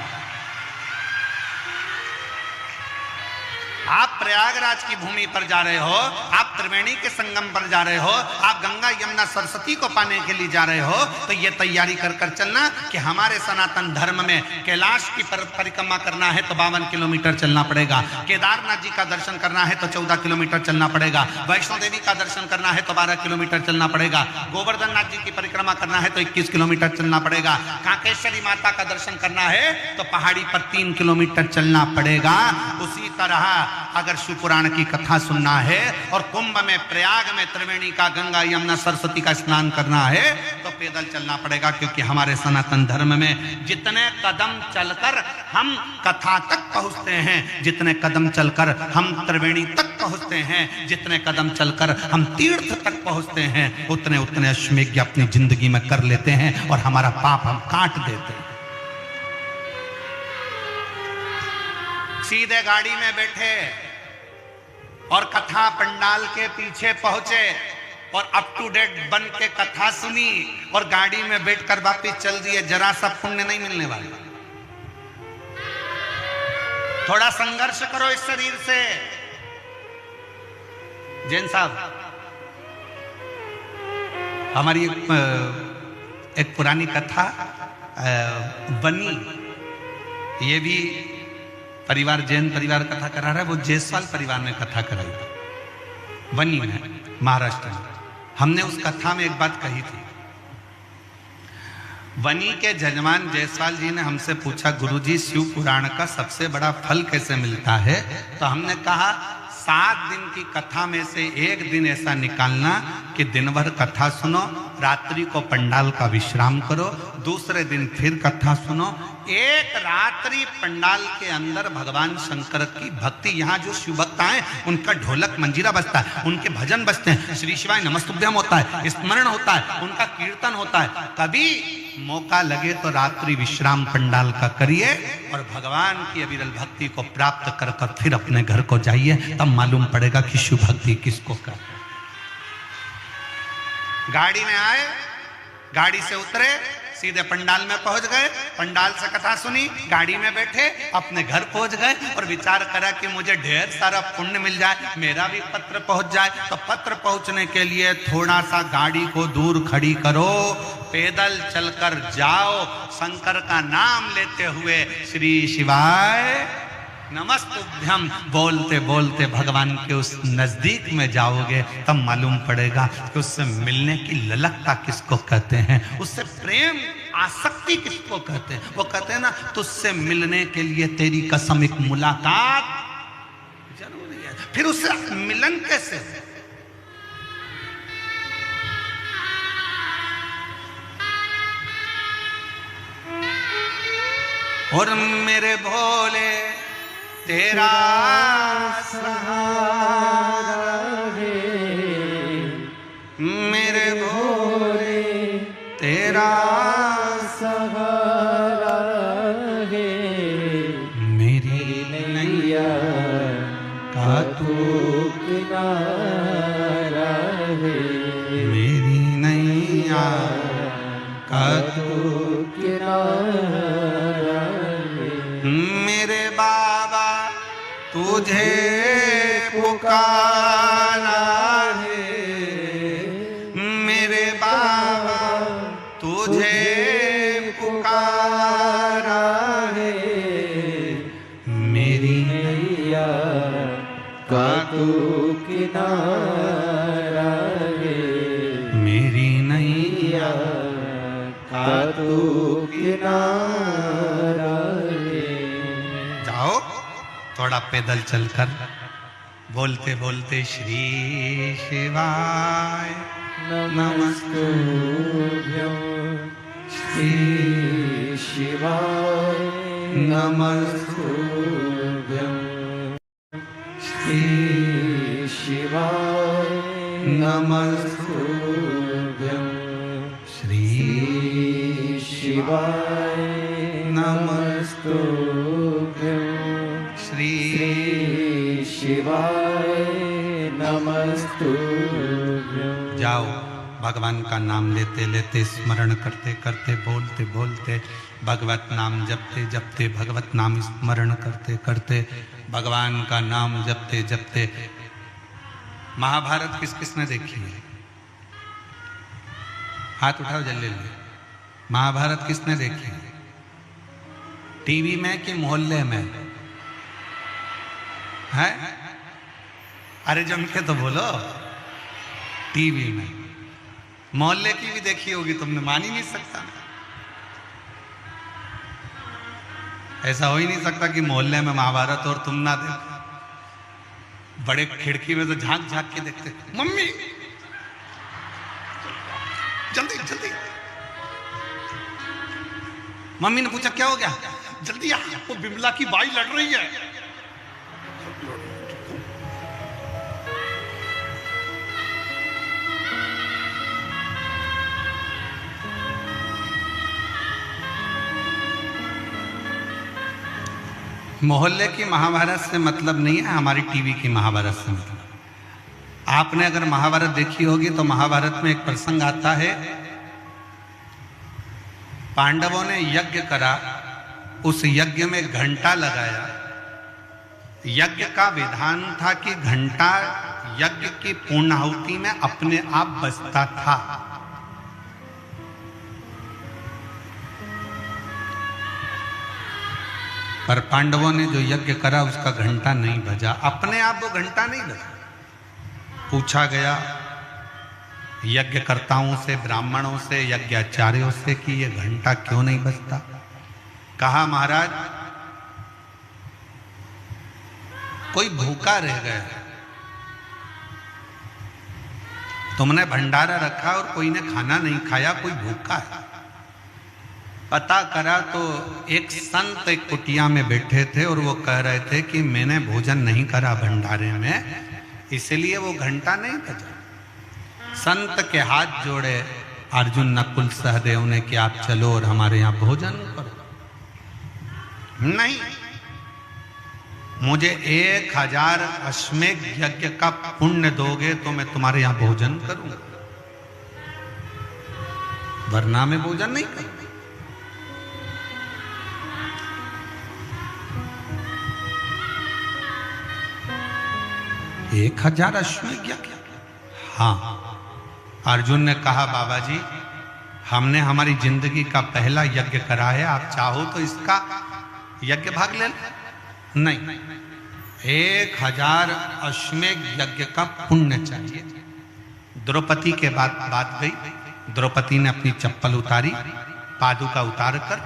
आप प्रयागराज की भूमि पर जा रहे हो, आप त्रिवेणी के संगम पर जा रहे हो, आप गंगा यमुना सरस्वती को पाने के लिए जा रहे हो, तो ये तैयारी कर कर चलना कि हमारे सनातन धर्म में कैलाश की परिक्रमा करना है तो 52 किलोमीटर चलना पड़ेगा, केदारनाथ जी का दर्शन करना है तो 14 किलोमीटर चलना पड़ेगा, वैष्णो देवी का दर्शन करना है तो 12 किलोमीटर चलना पड़ेगा, गोवर्धन नाथ जी की परिक्रमा करना है तो 21 किलोमीटर चलना पड़ेगा, कांकेश्वरी माता का दर्शन करना है तो पहाड़ी पर 3 किलोमीटर चलना पड़ेगा। उसी तरह अगर शिवपुराण की कथा सुनना है और कुंभ में, प्रयाग में, त्रिवेणी का, गंगा यमुना सरस्वती का स्नान करना है तो पैदल चलना पड़ेगा, क्योंकि हमारे सनातन धर्म में जितने कदम चलकर हम कथा तक पहुंचते हैं, जितने कदम चलकर हम त्रिवेणी तक पहुंचते हैं, जितने कदम चलकर हम तीर्थ तक पहुंचते हैं, उतने उतने अश्वमेध अपनी जिंदगी में कर लेते हैं और हमारा पाप हम काट देते हैं। सीधे गाड़ी में बैठे और कथा पंडाल के पीछे पहुंचे और अप टू डेट बन के कथा सुनी और गाड़ी में बैठकर वापिस चल दिए, जरा सा पुण्य नहीं मिलने वाला। थोड़ा संघर्ष करो इस शरीर से। जैन साहब, हमारी एक पुरानी कथा बनी, ये भी परिवार, जैन परिवार कथा करा रहा है, वो जायसवाल परिवार ने कथा कराई थी बनी में, महाराष्ट्र में। हमने उस कथा में एक बात कही थी। वनी के जजमान जायसवाल जी ने हमसे पूछा, गुरुजी शिव पुराण का सबसे बड़ा फल कैसे मिलता है? तो हमने कहा 7 दिन की कथा में से एक दिन ऐसा निकालना कि दिन भर कथा सुनो, रात्रि को पंडाल का विश्राम करो, दूसरे दिन फिर कथा सुनो। एक रात्रि पंडाल के अंदर भगवान शंकर की भक्ति, यहाँ जो शिव भक्त आए उनका ढोलक मंजीरा बजता है, उनके भजन बजते हैं, श्री शिवाय नमस्तुभ्यम होता है, स्मरण होता है, उनका कीर्तन होता है। कभी मौका लगे तो रात्रि विश्राम पंडाल का करिए और भगवान की अविरल भक्ति को प्राप्त कर कर फिर अपने घर को जाइए, तब मालूम पड़ेगा कि शिव भक्ति किसको कहते हैं। गाड़ी में आए, गाड़ी से उतरे, सीधे पंडाल में पहुंच गए, पंडाल से कथा सुनी, गाड़ी में बैठे, अपने घर पहुंच गए और विचार करा कि मुझे ढेर सारा पुण्य मिल जाए, मेरा भी पत्र पहुंच जाए। तो पत्र पहुंचने के लिए थोड़ा सा गाड़ी को दूर खड़ी करो, पैदल चलकर जाओ, शंकर का नाम लेते हुए श्री शिवाय नमस्तुभ्यम बोलते बोलते भगवान के उस नजदीक में जाओगे, तब मालूम पड़ेगा कि उससे मिलने की ललकता किसको कहते हैं, उससे प्रेम आसक्ति किसको कहते हैं। वो कहते हैं ना, तुझसे मिलने के लिए तेरी कसम एक मुलाकात जरूरी है। फिर उससे मिलन कैसे? और मेरे भोले तेरा सहारा है, मेरे भोले तेरा सहारा है, मेरी नैया का तू किनारा है, मेरी नैया का तू किनारा है। मेरे बाबा तुझे पुकारा है, मेरे बाबा तुझे पुकारा है, मेरी नैया का तू किनारा है, मेरी नैया का तू किनारा है। जाओ थोड़ा पैदल चलकर बोलते बोलते श्री शिवाय नमस्तुभ्यं, श्री शिवाय नमस्तुभ्यं, श्री शिवाय नमस्तुभ्यं, श्री शिवाय नमस्तुभ्यं, श्री शिवाय नमस्तुभ्यं। जाओ भगवान का नाम लेते लेते, स्मरण करते करते, बोलते बोलते, भगवत नाम जपते जपते, भगवत नाम स्मरण करते करते भगवान का नाम जपते जपते। महाभारत किस किसने देखी है? हाथ उठाओ जल्दी जल्दी। महाभारत किसने देखी है? टीवी में कि मोहल्ले में है? अरे जम के तो बोलो। टीवी में। मोहल्ले की भी देखी होगी तुमने, मान ही नहीं सकता। ऐसा हो ही नहीं सकता कि मोहल्ले में महाभारत और तुम ना देखो। बड़े खिड़की में तो झांक झांक के देखते, मम्मी जल्दी जल्दी। मम्मी ने पूछा क्या हो गया? जल्दी आ, वो बिमला की बाई लड़ रही है। मोहल्ले की महाभारत से मतलब नहीं है, हमारी टीवी की महाभारत से मतलब। आपने अगर महाभारत देखी होगी तो महाभारत में एक प्रसंग आता है, पांडवों ने यज्ञ करा, उस यज्ञ में घंटा लगाया। यज्ञ का विधान था कि घंटा यज्ञ की पूर्णाहुति में अपने आप बजता था। पर पांडवों ने जो यज्ञ करा उसका घंटा नहीं बजा, अपने आप वो घंटा नहीं बजा। पूछा गया यज्ञकर्ताओं से, ब्राह्मणों से, यज्ञाचार्यों से कि ये घंटा क्यों नहीं बजता? कहा महाराज कोई भूखा रह गया, तुमने भंडारा रखा और कोई ने खाना नहीं खाया, कोई भूखा है। पता करा तो एक संत एक कुटिया में बैठे थे और वो कह रहे थे कि मैंने भोजन नहीं करा भंडारे में, इसलिए वो घंटा नहीं बजा। संत के हाथ जोड़े अर्जुन नकुल सहदेव ने कि आप चलो और हमारे यहाँ भोजन करो। नहीं, मुझे 1000 अश्वमेध यज्ञ का पुण्य दोगे तो मैं तुम्हारे यहाँ भोजन करूंगा, वरना मैं भोजन नहीं करूंगा। 1000 अश्वमेध यज्ञ? हाँ। अर्जुन ने कहा बाबा जी हमने हमारी जिंदगी का पहला यज्ञ करा है, आप चाहो तो इसका यज्ञ भाग ले। नहीं, 1000 अश्वमेध यज्ञ का पुण्य चाहिए। द्रौपदी के बाद बात गई। द्रौपदी ने अपनी चप्पल उतारी, पादुका उतार कर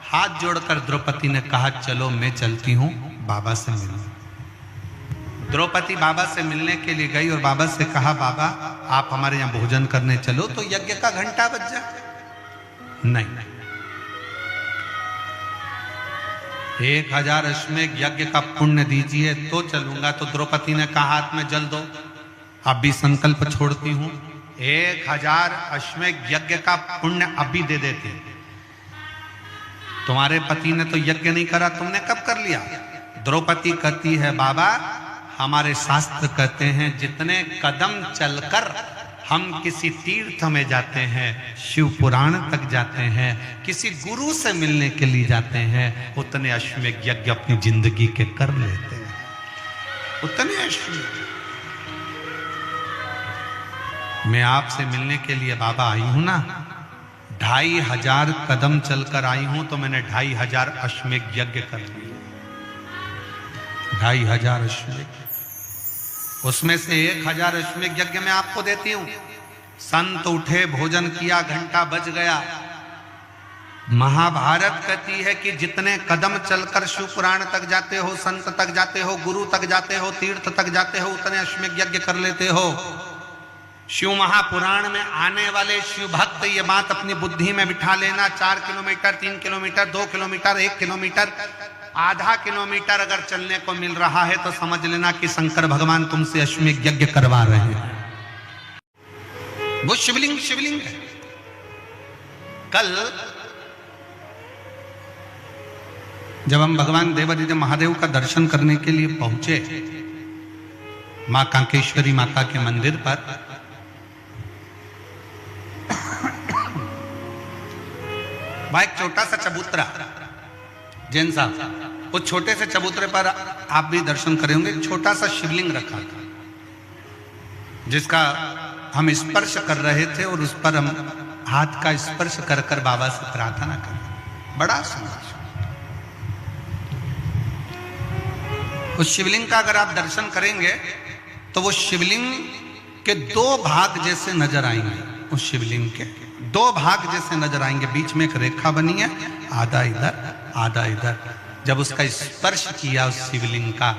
हाथ जोड़कर द्रौपदी ने कहा चलो मैं चलती हूं बाबा से मिलने। द्रौपदी बाबा से मिलने के लिए गई और बाबा से कहा बाबा आप हमारे यहाँ भोजन करने चलो तो यज्ञ का घंटा बज जाए। नहीं, 1000 अश्वमेध यज्ञ का पुण्य दीजिए तो चलूंगा। तो द्रौपदी ने कहा हाथ में जल दो, अभी संकल्प छोड़ती हूं, 1000 अश्वमेध यज्ञ का पुण्य अभी दे देती। तुम्हारे पति ने तो यज्ञ नहीं करा, तुमने कब कर लिया? द्रौपदी कहती है बाबा हमारे शास्त्र कहते हैं जितने कदम चलकर हम किसी तीर्थ में जाते हैं, शिव पुराण तक जाते हैं, किसी गुरु से मिलने के लिए जाते हैं, उतने अश्वमेध यज्ञ अपनी जिंदगी के कर लेते हैं। उतने अश्वमेध। मैं आपसे मिलने के लिए बाबा आई हूं ना, 2500 कदम चलकर आई हूं तो मैंने 2500 अश्वमेध यज्ञ कर लिए। 2500 अश्वमेध, उसमें से 1000 अश्वमेध यज्ञ मैं आपको देती हूं। संत उठे, भोजन किया, घंटा बज गया। महाभारत कहती है कि जितने कदम चलकर शिव पुराण तक जाते हो, संत तक जाते हो, गुरु तक जाते हो, तीर्थ तक जाते हो, उतने अश्वमेध यज्ञ कर लेते हो। शिव महापुराण में आने वाले शिव भक्त ये बात अपनी बुद्धि में बिठा लेना, 4 किलोमीटर, 3 किलोमीटर, 2 किलोमीटर, 1 किलोमीटर, आधा किलोमीटर अगर चलने को मिल रहा है तो समझ लेना कि शंकर भगवान तुमसे अश्वमेध यज्ञ करवा रहे हैं। वो शिवलिंग शिवलिंग है। कल जब हम भगवान देवादिदेव महादेव का दर्शन करने के लिए पहुंचे मां कांकेश्वरी माता के मंदिर पर, वहां एक छोटा सा चबूतरा, जैन साहब वो छोटे से चबूतरे पर आप भी दर्शन करेंगे, छोटा सा शिवलिंग रखा था जिसका हम स्पर्श कर रहे थे और उस पर हम हाथ का स्पर्श कर कर बाबा से प्रार्थना कर। बड़ा सुंदर उस शिवलिंग का अगर आप दर्शन करेंगे तो वो शिवलिंग के दो भाग जैसे नजर आएंगे। उस शिवलिंग के दो भाग जैसे नजर आएंगे, बीच में एक रेखा बनी है, आधा इधर आधा इधर। जब उसका स्पर्श किया उस शिवलिंग का,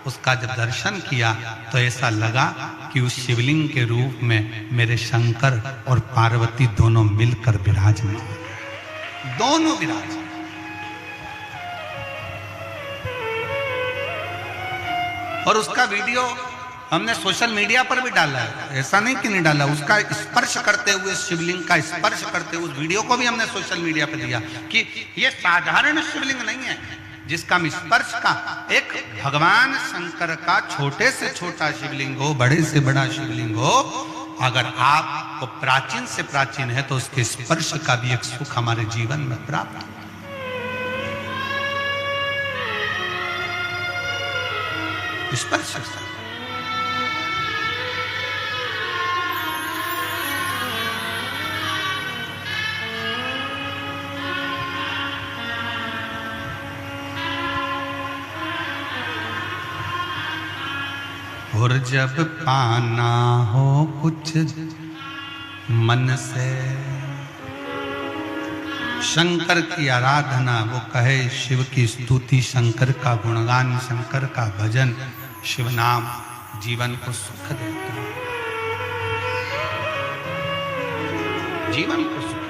उसका जब दर्शन किया तो ऐसा लगा कि उस शिवलिंग के रूप में मेरे शंकर और पार्वती दोनों मिलकर विराजमान, दोनों विराज। और उसका वीडियो हमने सोशल मीडिया पर भी डाला है, ऐसा नहीं कि नहीं डाला। उसका स्पर्श करते हुए, शिवलिंग का स्पर्श करते हुए उस वीडियो को भी हमने सोशल मीडिया पर दिया कि ये साधारण शिवलिंग नहीं है जिसका हम स्पर्श का, एक भगवान शंकर का छोटे से छोटा शिवलिंग हो, बड़े से बड़ा शिवलिंग हो, अगर आपको प्राचीन से प्राचीन है तो उसके स्पर्श का भी एक सुख हमारे जीवन में प्राप्त। स्पर्श और जब पाना हो कुछ मन से शंकर की आराधना, वो कहे शिव की स्तुति, शंकर का गुणगान, शंकर का भजन, शिव नाम जीवन को सुख देता है, जीवन को सुख।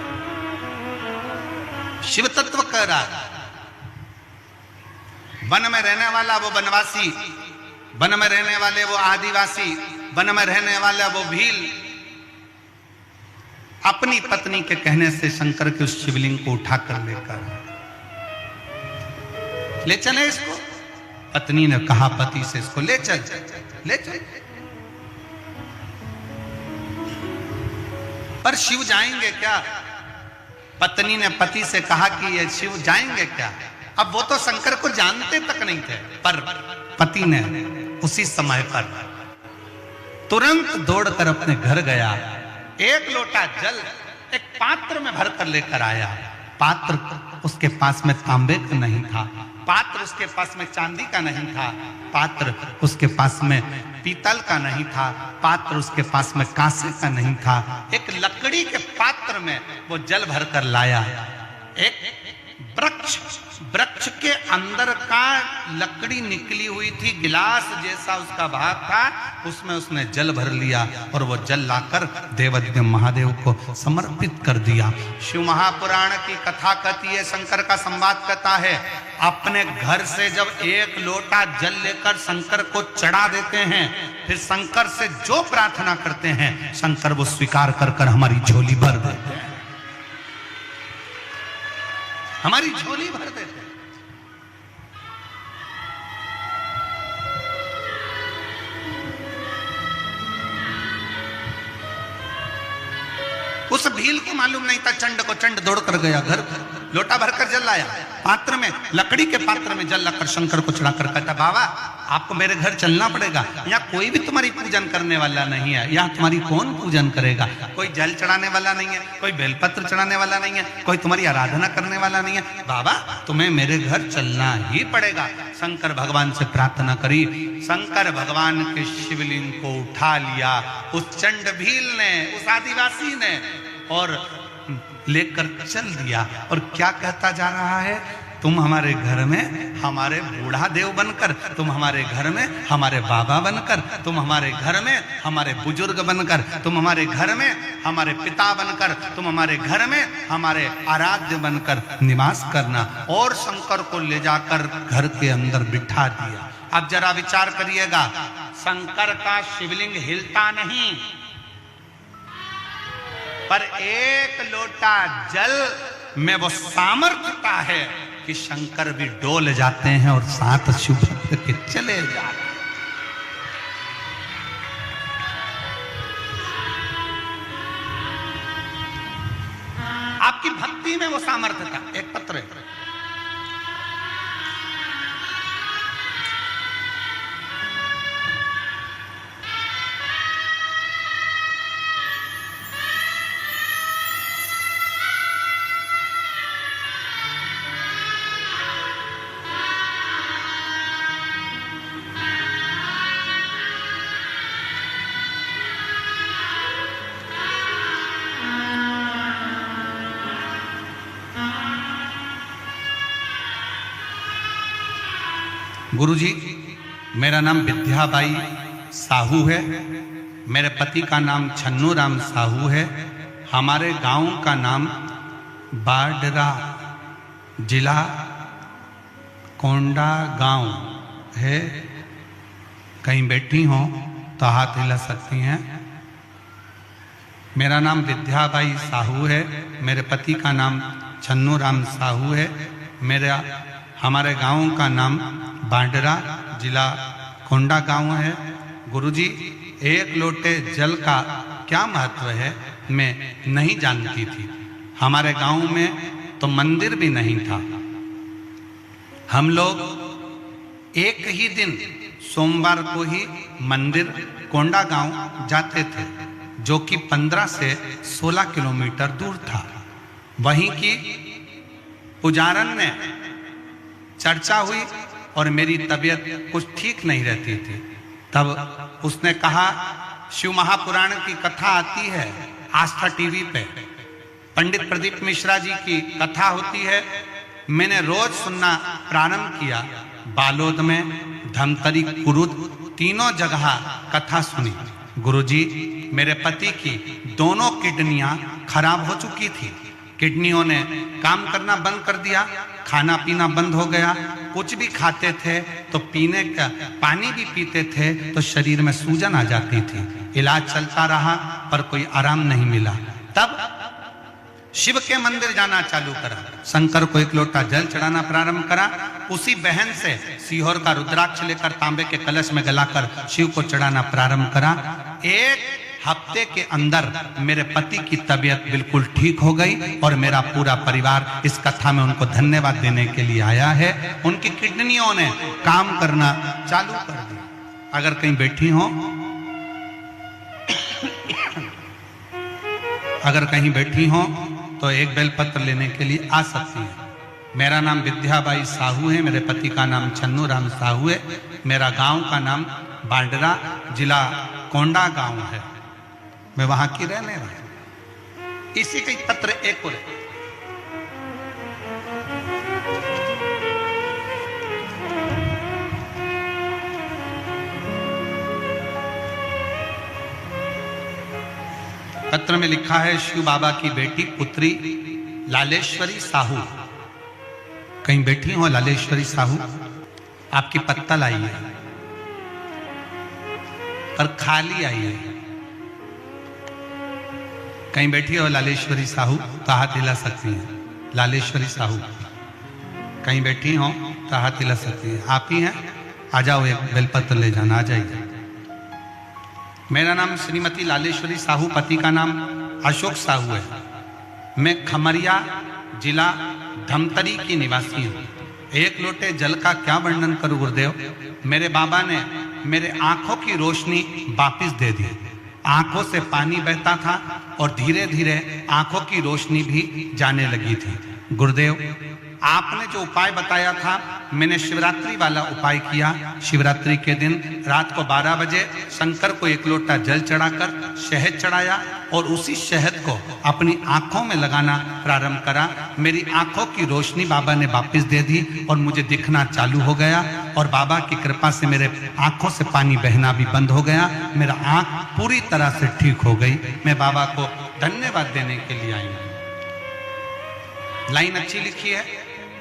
शिव तत्व कह रहा है, वन में रहने वाला वो वनवासी, वन में रहने वाले वो आदिवासी, वन में रहने वाला वो भील, अपनी पत्नी के कहने से शंकर के उस शिवलिंग को उठाकर ले चले इसको। पत्नी ने कहा पति से, इसको ले चल, ले चल। पर शिव जाएंगे क्या? पत्नी ने पति से कहा कि ये शिव जाएंगे क्या? अब वो तो शंकर को जानते तक नहीं थे, पर पति ने उसी समय पर तुरंत दौड़कर अपने घर गया, एक लोटा जल एक पात्र में भरकर लेकर आया। पात्र उसके पास में तांबे का नहीं था, पात्र उसके पास में चांदी का नहीं था, पात्र उसके पास में पीतल का नहीं था, पात्र उसके पास में कांसे का नहीं था। एक लकड़ी के पात्र में वो जल भरकर लाया। एक वृक्ष के अंदर का लकड़ी निकली हुई थी, गिलास जैसा उसका भाग था, उसमें उसने जल भर लिया और वो जल लाकर देवदेव महादेव को समर्पित कर दिया। शिव महापुराण की कथा कहती है, शंकर का संवाद कहता है, अपने घर से जब एक लोटा जल लेकर शंकर को चढ़ा देते हैं, फिर शंकर से जो प्रार्थना करते हैं शंकर वो स्वीकार कर कर हमारी झोली भर देते हैं, हमारी झोली भर देते हैं। उस भील को मालूम नहीं था, चंड को चंड दौड़ कर गया घर, लोटा भरकर जल लाया, पात्र में, लकड़ी के पात्र में जल लाकर शंकर को चढ़ाकर कहता, बाबा आपको मेरे घर चलना पड़ेगा, यहाँ कोई भी तुम्हारी पूजन करने वाला नहीं है, यहाँ तुम्हारी कौन पूजन करेगा, कोई जल चढ़ाने वाला नहीं है, कोई बेलपत्र चढ़ाने वाला नहीं है, कोई तुम्हारी आराधना करने वाला नहीं है, बाबा तुम्हें मेरे घर चलना ही पड़ेगा। शंकर भगवान से प्रार्थना करी, शंकर भगवान के शिवलिंग को उठा लिया उस चंड भील ने, उस आदिवासी ने, और लेकर चल दिया। और क्या कहता जा रहा है, तुम हमारे घर में हमारे बूढ़ा देव बनकर, तुम हमारे घर में हमारे बाबा बनकर, तुम हमारे घर में हमारे बुजुर्ग बनकर, तुम हमारे घर में हमारे पिता बनकर, तुम हमारे घर में हमारे आराध्य बनकर निवास करना। और शंकर को ले जाकर घर के अंदर बिठा दिया। अब जरा विचार करिएगा, शंकर का शिवलिंग हिलता नहीं, पर एक लोटा जल में वो सामर्थ्यता है कि शंकर भी डोल जाते हैं और साथ शिव भक्त के चले जाते हैं। आपकी भक्ति में वो सामर्थ्यता। एक पत्र है, गुरुजी, मेरा नाम विद्याबाई साहू है। मेरे पति का नाम छन्नू राम साहू है। हमारे गांव का नाम बाडरा, जिला कोंडा गांव है। कहीं बैठी हो तो हाथ हिला सकती हैं। मेरा नाम विद्याबाई साहू है। मेरे पति का नाम छन्नू राम साहू है। हमारे गांव का नाम बाडरा, जिला कोंडा गांव है। गुरुजी, एक लोटे जल का क्या महत्व है मैं नहीं जानती थी। हमारे गांव में तो मंदिर भी नहीं था। हम लोग एक ही दिन सोमवार को ही मंदिर कोंडा गांव जाते थे, जो कि 15 से 16 किलोमीटर दूर था। वहीं की पुजारन ने चर्चा हुई और मेरी तबीयत कुछ ठीक नहीं रहती थी। तब उसने कहा, शिव महापुराण की कथा आती है आस्था टीवी पे, पंडित प्रदीप मिश्रा जी की कथा होती है। मैंने रोज सुनना प्रारंभ किया। बालोद में, धमतरी, कुरुद, तीनों जगह कथा सुनी। गुरुजी, मेरे पति की दोनों किडनियां खराब हो चुकी थी। किडनियों ने काम करना बंद कर दिया, खाना पीना बंद हो गया। कुछ भी खाते थे तो पीने का पानी भी पीते थे तो शरीर में सूजन आ जाती थी। इलाज चलता रहा पर कोई आराम नहीं मिला। तब शिव के मंदिर जाना चालू करा। शंकर को एक लोटा जल चढ़ाना प्रारंभ करा। उसी बहन से सीहोर का रुद्राक्ष लेकर तांबे के कलश में गलाकर शिव को चढ़ाना प्रारंभ करा। एक हफ्ते के अंदर मेरे पति की तबीयत बिल्कुल ठीक हो गई और मेरा पूरा परिवार इस कथा में उनको धन्यवाद देने के लिए आया है। उनकी किडनियों ने काम करना चालू कर दिया। अगर कहीं बैठी हो, अगर कहीं बैठी हो तो एक बेलपत्र लेने के लिए आ सकती है। मेरा नाम विद्याबाई साहू है। मेरे पति का नाम छन्नू राम साहू है। मेरा गांव का नाम बाडरा, जिला कोंडा गांव है। मैं वहां की रहने वाली। इसी का पत्र एक और पत्र में लिखा है, शिव बाबा की बेटी पुत्री लालेश्वरी साहू। कहीं बैठी हो लालेश्वरी साहू, आपकी पत्तल आई है पर खाली आई है। कहीं बैठी हो लालेश्वरी साहू तो हाथ हिला सकती हैं। लालेश्वरी साहू कहीं बैठी हो तो हाथ हिला सकती हैं। आप ही हैं, आ जाओ, एक बेलपत्र ले जाना। आ जाइए। मेरा नाम श्रीमती लालेश्वरी साहू, पति का नाम अशोक साहू है। मैं खमरिया, जिला धमतरी की निवासी हूँ। एक लोटे जल का क्या वर्णन करूं गुरुदेव। मेरे बाबा ने मेरे आंखों की रोशनी वापस दे दी। आंखों से पानी बहता था और धीरे धीरे आंखों की रोशनी भी जाने लगी थी। गुरुदेव, आपने जो उपाय बताया था, मैंने शिवरात्रि वाला उपाय किया। शिवरात्रि के दिन रात को 12 बजे शंकर को एक लोटा जल चढ़ाकर शहद चढ़ाया और उसी शहद को अपनी आंखों में लगाना प्रारंभ करा। मेरी आंखों की रोशनी बाबा ने वापस दे दी और मुझे दिखना चालू हो गया और बाबा की कृपा से मेरे आंखों से पानी बहना भी बंद हो गया। मेरा आंख पूरी तरह से ठीक हो गई। मैं बाबा को धन्यवाद देने के लिए आई हूँ। लाइन अच्छी लिखी है,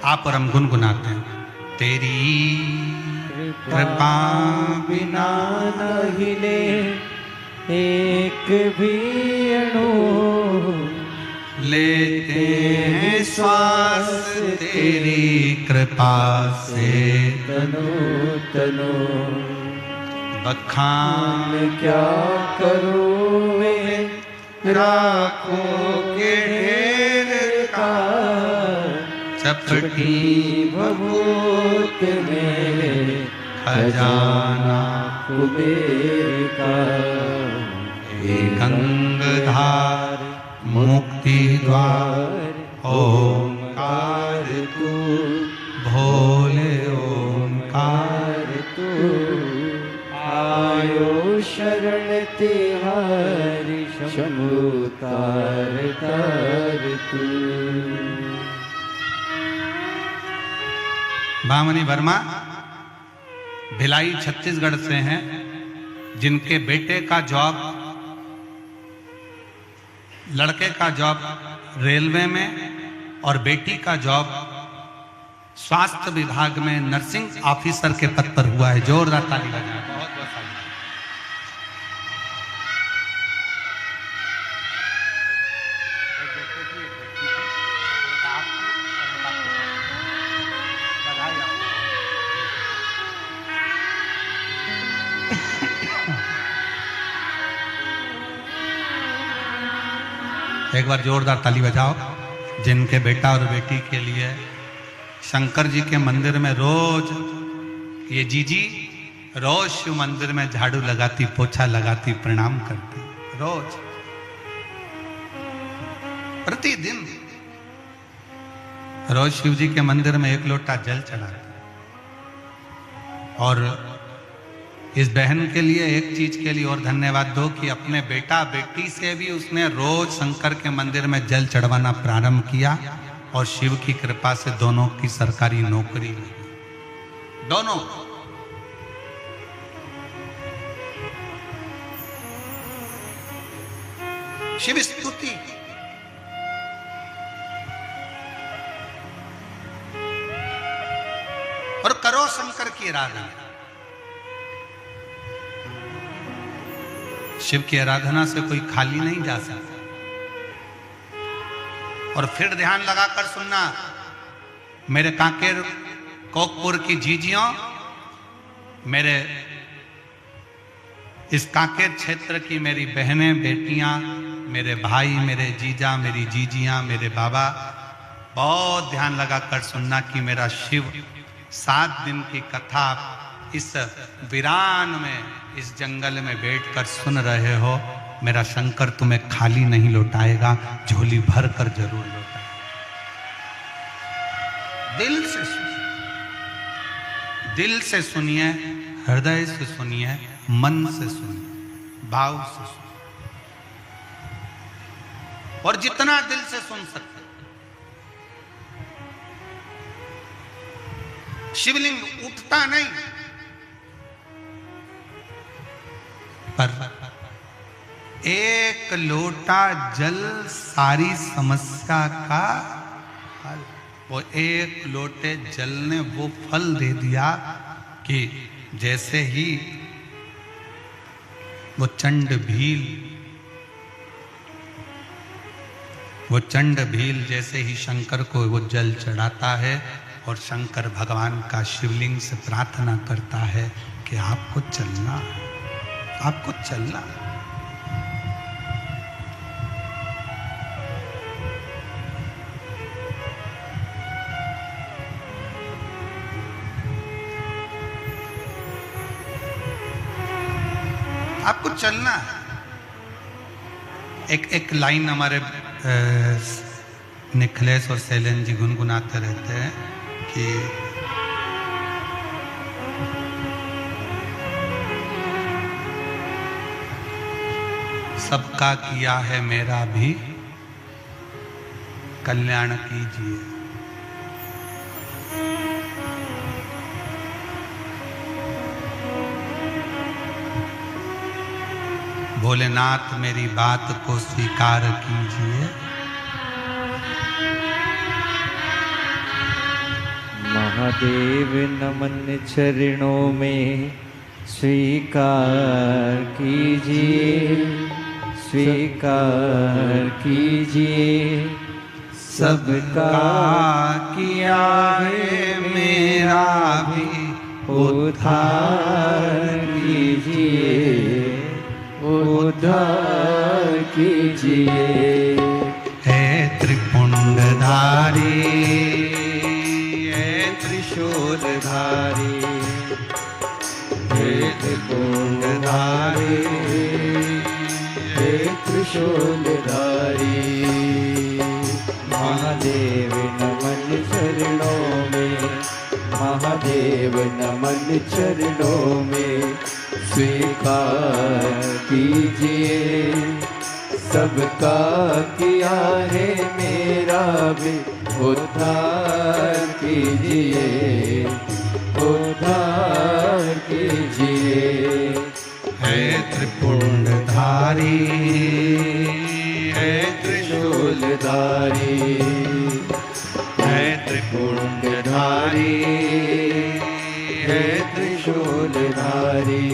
आप और हम गुनगुनाते हैं। तेरी कृपा बिना न हिले एक भी अणु, लेते हैं श्वास तेरी कृपा से। तनो तनो बखान क्या करूं मैं राखों के ढेर का, चपटी भभूत में खजाना कुबेर का। गंगधार मुक्ति द्वार ओंकार तू, भोले ओंकार तू आयो शरण तिहारी शमुतार तार तू। भामनी वर्मा, भिलाई छत्तीसगढ़ से हैं, जिनके बेटे का जॉब, लड़के का जॉब रेलवे में और बेटी का जॉब स्वास्थ्य विभाग में नर्सिंग ऑफिसर के पद पर हुआ है। जोरदार ताली बजाएं। बहुत बहुत ताली। एक बार जोरदार ताली बजाओ जिनके बेटा और बेटी के लिए शंकर जी के मंदिर में रोज ये जीजी रोज शिव मंदिर में झाड़ू लगाती, पोछा लगाती, प्रणाम करती, रोज प्रतिदिन रोज शिव जी के मंदिर में 1 लोटा जल चढ़ाती। और इस बहन के लिए एक चीज के लिए और धन्यवाद दो कि अपने बेटा बेटी से भी उसने रोज शंकर के मंदिर में जल चढ़वाना प्रारंभ किया और शिव की कृपा से दोनों की सरकारी नौकरी लगी। दोनों शिव स्तुति। और करो शंकर की आराधना। शिव की आराधना से कोई खाली नहीं जा सकता। और फिर ध्यान लगाकर सुनना, मेरे कांकेर कोकपुर की जीजियों, मेरे इस कांकेर क्षेत्र की मेरी बहनें बेटियां, मेरे भाई, मेरे जीजा, मेरी जीजियां, मेरे बाबा, बहुत ध्यान लगाकर सुनना कि मेरा शिव 7 दिन की कथा इस वीरान में, इस जंगल में बैठकर सुन रहे हो। मेरा शंकर तुम्हें खाली नहीं लौटाएगा, झोली भर कर जरूर लौटाएगा। दिल से सुनिए, दिल से सुनिए, हृदय से सुनिए, मन से सुनिए, भाव से सुनिए। और जितना दिल से सुन सकते। शिवलिंग उठता नहीं, पर 1 लोटा जल सारी समस्या का हल। वो 1 लोटे जल ने वो फल दे दिया कि जैसे ही वो चंड भील जैसे ही शंकर को वो जल चढ़ाता है और शंकर भगवान का शिवलिंग से प्रार्थना करता है कि आपको चलना है, आपको चलना। आपको चलना है। एक लाइन हमारे निखिलेश और शैलेंद्र जी गुनगुनाते रहते हैं कि सबका किया है मेरा भी कल्याण कीजिए। भोलेनाथ मेरी बात को स्वीकार कीजिए। महादेव नमन चरणों में स्वीकार कीजिए, स्वीकार कीजिए। सबका किया है मेरा भी उद्धार कीजिए, उद्धार कीजिए। हे त्रिपुंडधारी, हे त्रिशूलधारी, हे त्रिपुंडधारी, हे त्रिशूलधारी। महादेव नमन चरणों में, महादेव नमन चरणों में स्वीकार कीजिए। सबका किया है मेरा भी उद्धार कीजिए, उद्धार हे त्रिशूलधारी।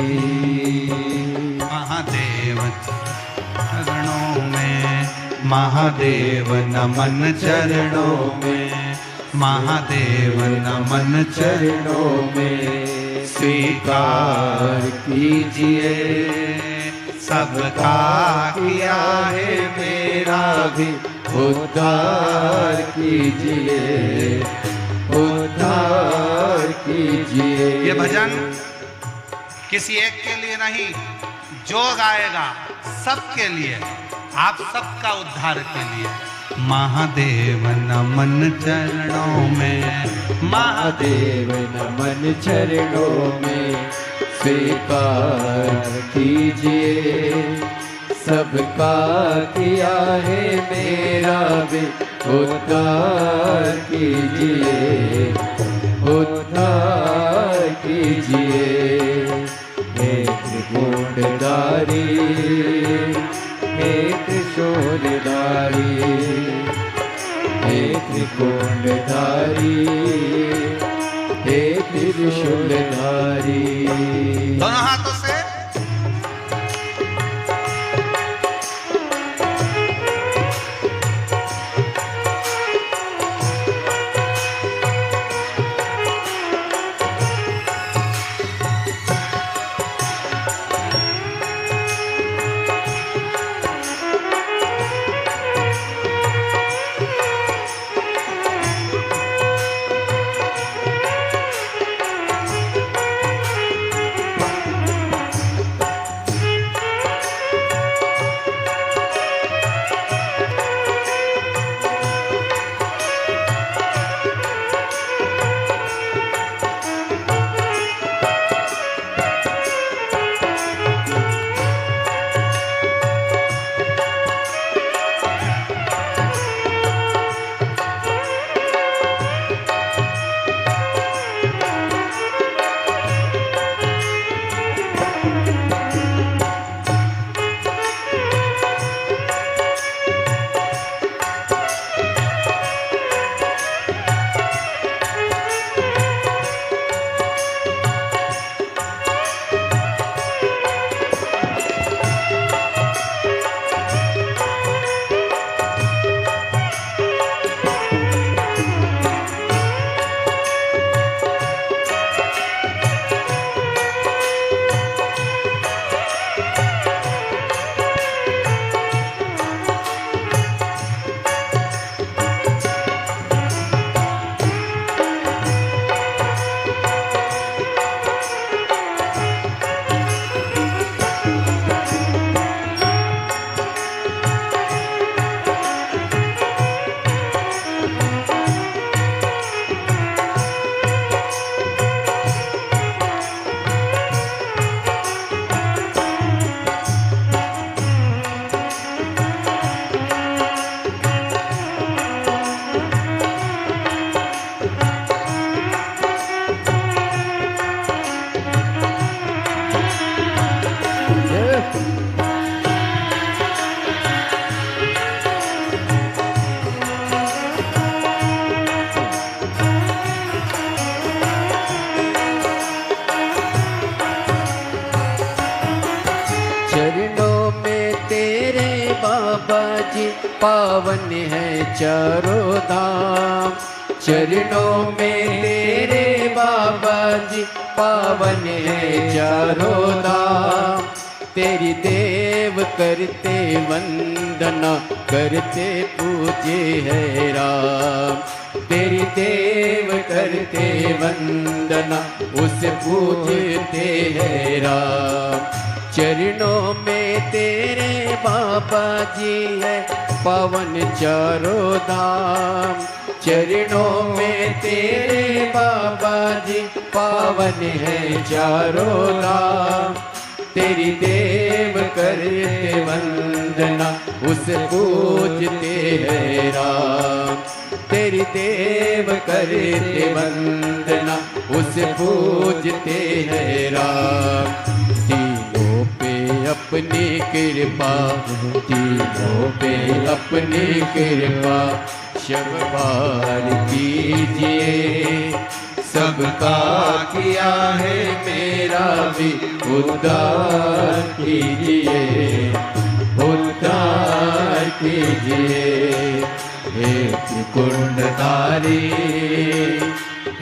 महादेव चरणों में, महादेव नमन चरणों में, महादेव नमन चरणों में स्वीकार कीजिए, सबका किया है मेरा भी उद्धार कीजिए, उद्धार कीजिए। ये भजन किसी एक के लिए नहीं, जो गाएगा सबके लिए, आप सबका उद्धार के लिए। महादेव नमन चरणों में, महादेव नमन चरणों में स्वीकार कीजिए, सबका किया है मेरा भी उद्धार कीजिए, उद्धार कीजिए। हे त्रिगुणधारी, हे त्रिशूलधारी, हे त्रिगुणधारी, हे त्रिशूलधारी। दोनों हाथों से पावन है चारों धाम, चरणों में तेरे बाबा जी पावन है चारों धाम। तेरी देव करते वंदना, करते पूजे है राम। तेरी देव करते वंदना, उसे पूजते है राम। चरणों में तेरे बाबा जी है पावन चारों धाम। चरणों में तेरे बाबा जी पावन है चारों धाम। तेरी देव करते वंदना, उसे पूजते है राम। तेरी देव करते वंदना, उसे पूजते है राम। तीनों पे अपनी कृपा, तीनों पे अपनी कृपा शब्बार कीजिए। सबका किया है मेरा भी उद्धार कीजिए, उद्धार कीजिए। हे त्रिकुंडधारी,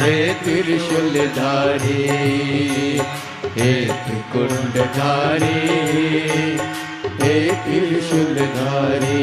हे त्रिशूलधारी, हे त्रिकुंडधारी, हे त्रिशूलधारी।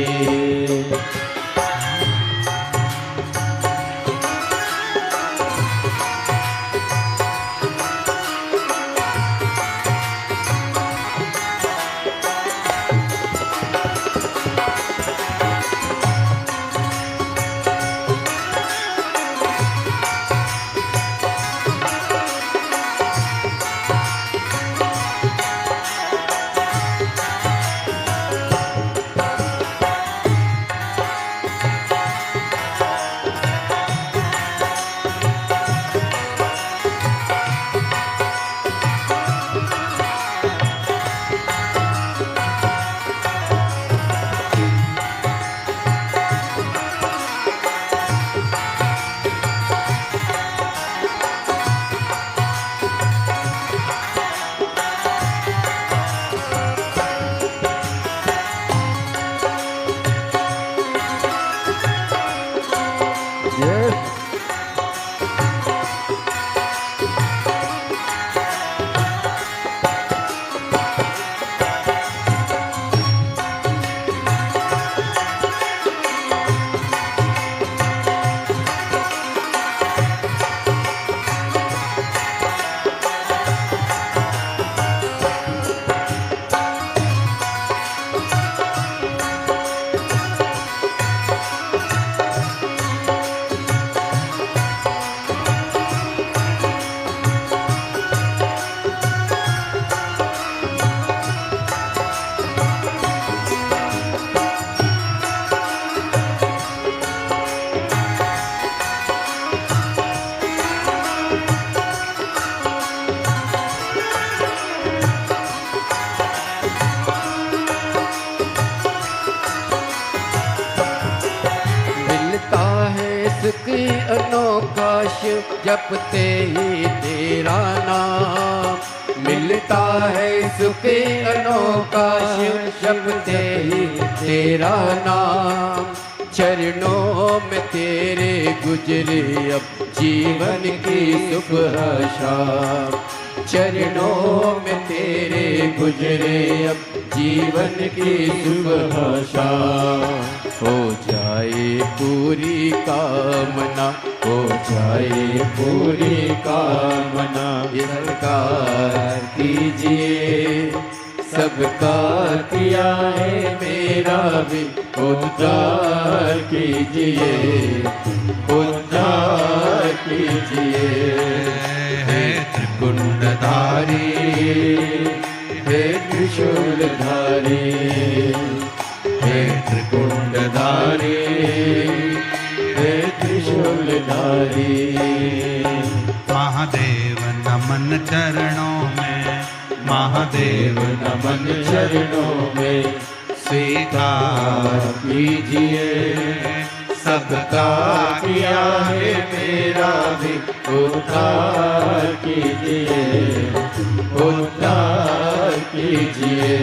अनोखा शिव जपते ही तेरा नाम मिलता है, सुख अनोखा शिव जपते ही तेरा नाम। चरणों में तेरे गुजरे अब जीवन की सुबह शाम, चरणों में तेरे गुजरे अब जीवन की सुबह शाम। हो जाए पूरी कामना, हो जाए पूरी कामना, सरकार कीजिए। सबका किया है मेरा भी उद्धार कीजिए, उद्धार कीजिए। हे त्रिकुंडधारी, हे त्रिशूलधारी, हे त्रिकुंडधारी, हे त्रिशूलधारी। महादेव नमन चरणों में, महादेव नमन चरणों में, स्वीकार कीजिए। सबका किया है मेरा भी उद्धार कीजिए, उद्धार कीजिए।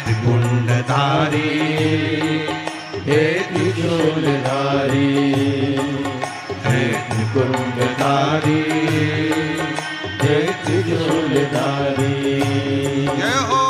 त्रिकुंडधारी, हे त्रिशूलधारी, हे त्रिकुंडधारी, हे त्रिशूलधारी। जय हो।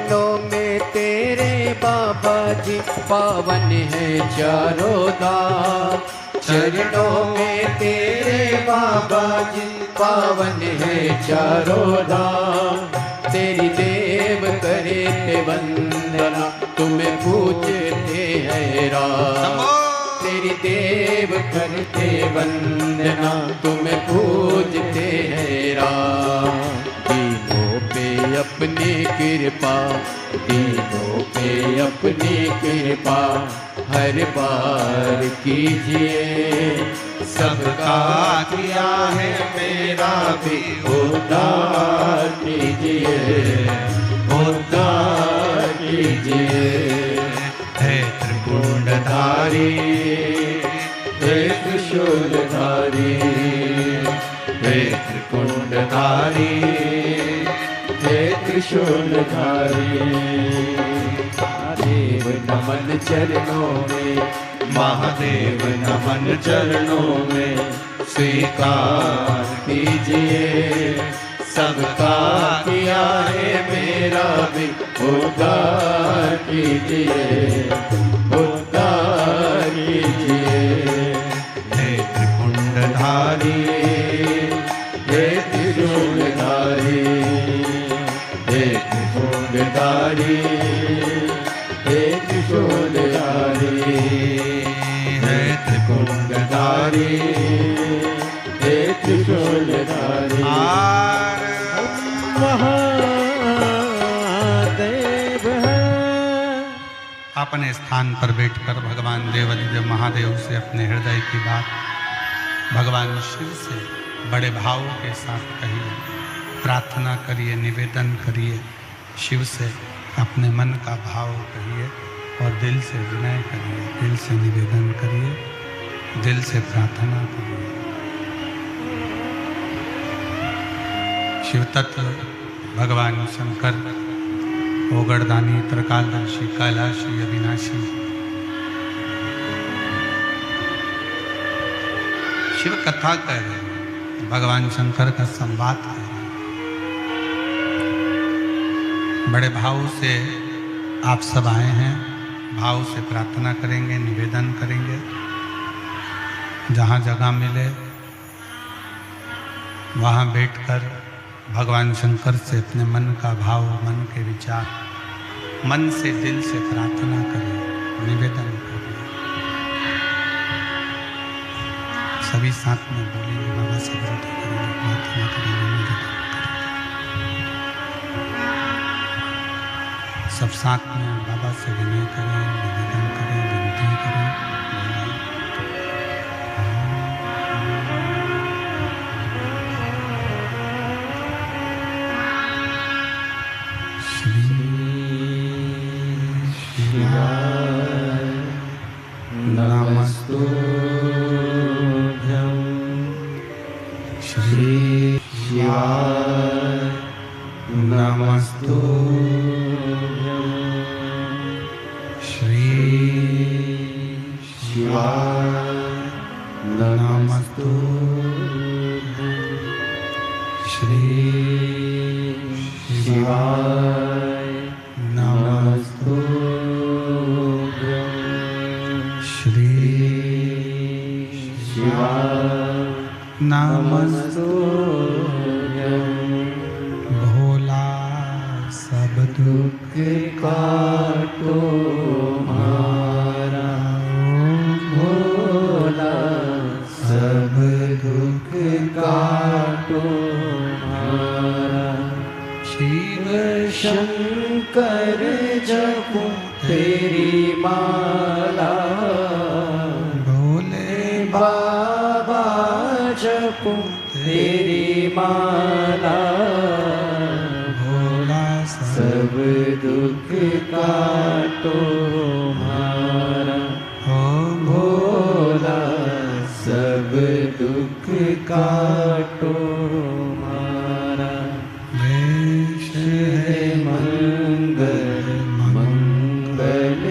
चरणों में तेरे बाबा जी पावन है चारों धाम। चरणों में तेरे बाबा जी पावन है चारों धाम। तेरी देव करे ते वंदना तुम्हें पूजते हैं राम। तेरी देव करते वंदना तुम्हें पूजते हैं राम। दीनों पे अपनी कृपा, दीनों पे अपनी कृपा हर बार कीजिए। सबका किया है मेरा भी उद्धार कीजिए, उद्धार कीजिए। हे त्रिपुंडधारी, हे त्रिशूलधारी, हे त्रिपुंडधारी, हे त्रिशूलधारी। महादेव नमन चरणों में, महादेव नमन चरणों में स्वीकार कीजिए। सबका किया है मेरा भी उद्धार कीजिए, उद्धार कीजिए। हे त्रिपुंडधारी, हे त्रिशूलधारी, हे त्रिपुंडधारी, हे त्रिशूलधारी, हे त्रिपुंडधारी, हे त्रिशूलधारी। महादेव है। अपने स्थान पर बैठकर भगवान देवाधिदेव महादेव से अपने हृदय की बात भगवान शिव से बड़े भाव के साथ कहिए, प्रार्थना करिए, निवेदन करिए। शिव से अपने मन का भाव कहिए और दिल से विनय करिए, दिल से निवेदन करिए, दिल से प्रार्थना करिए। शिव तत्व भगवान शंकर ओगड़दानी, त्रिकालदर्शी, कैलाशी, अविनाशी। शिव कथा कह रहे हैं, भगवान शंकर का संवाद कह रहे हैं। बड़े भाव से आप सब आए हैं, भाव से प्रार्थना करेंगे, निवेदन करेंगे। जहाँ जगह मिले वहाँ बैठकर भगवान शंकर से अपने मन का भाव, मन के विचार, मन से दिल से प्रार्थना करें, निवेदन करें। सभी साथ में बोलेंगे, बाबा से विनती करेंगे, प्रार्थना करेंगे, निवेदन करेंगे। सब साथ में बाबा से विनय करें, निवेदन करें, विनती करें। नमस्तुभ्यं श्री शिवाय, नमस्तुभ्यं श्री शिवाय, नमस्तुभ्यं श्री शिवाय, नमस्तुभ्यं श्री शिवाय, नमस्तुभ्यं। भोला सब दुख काटो मारा, भोला सब दुख काटो मारा। शिव शंकर जपो तेरी माला, भोले बाबा जपो तेरी माला। भोला सब दुख काटो मारा, भोला सब दुख काटो मारा। वेश मंगल मंगलकारी,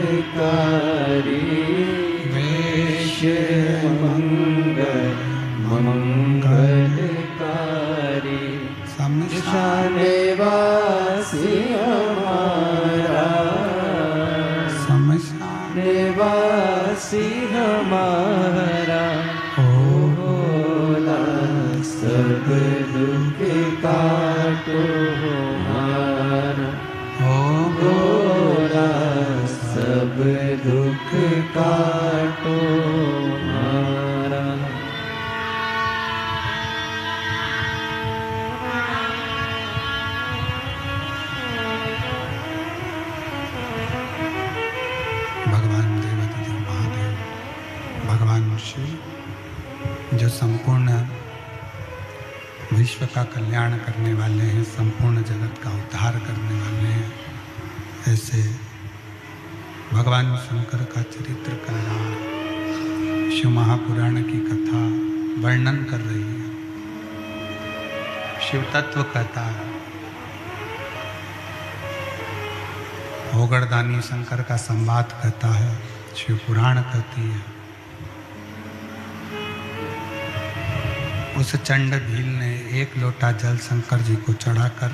वेश मंगल मंगलकारी। शमशान वासी हमारे तुम्हारा भोला, सब दुख काटो हमारा। ओ भोला, सब दुख काटो हमारा। भगवान देवाधिदेव महादेव, भगवान शिव जो संपूर्ण विश्व का कल्याण करने वाले हैं, संपूर्ण जगत का उद्धार करने वाले हैं, ऐसे भगवान शंकर का चरित्र कर रहा है। शिव महापुराण की कथा वर्णन कर रही है। शिव तत्व कहता है, होगड़दानी शंकर का संवाद कहता है, शिव पुराण कहती है। उस चंड भील ने एक लोटा जल शंकर जी को चढ़ाकर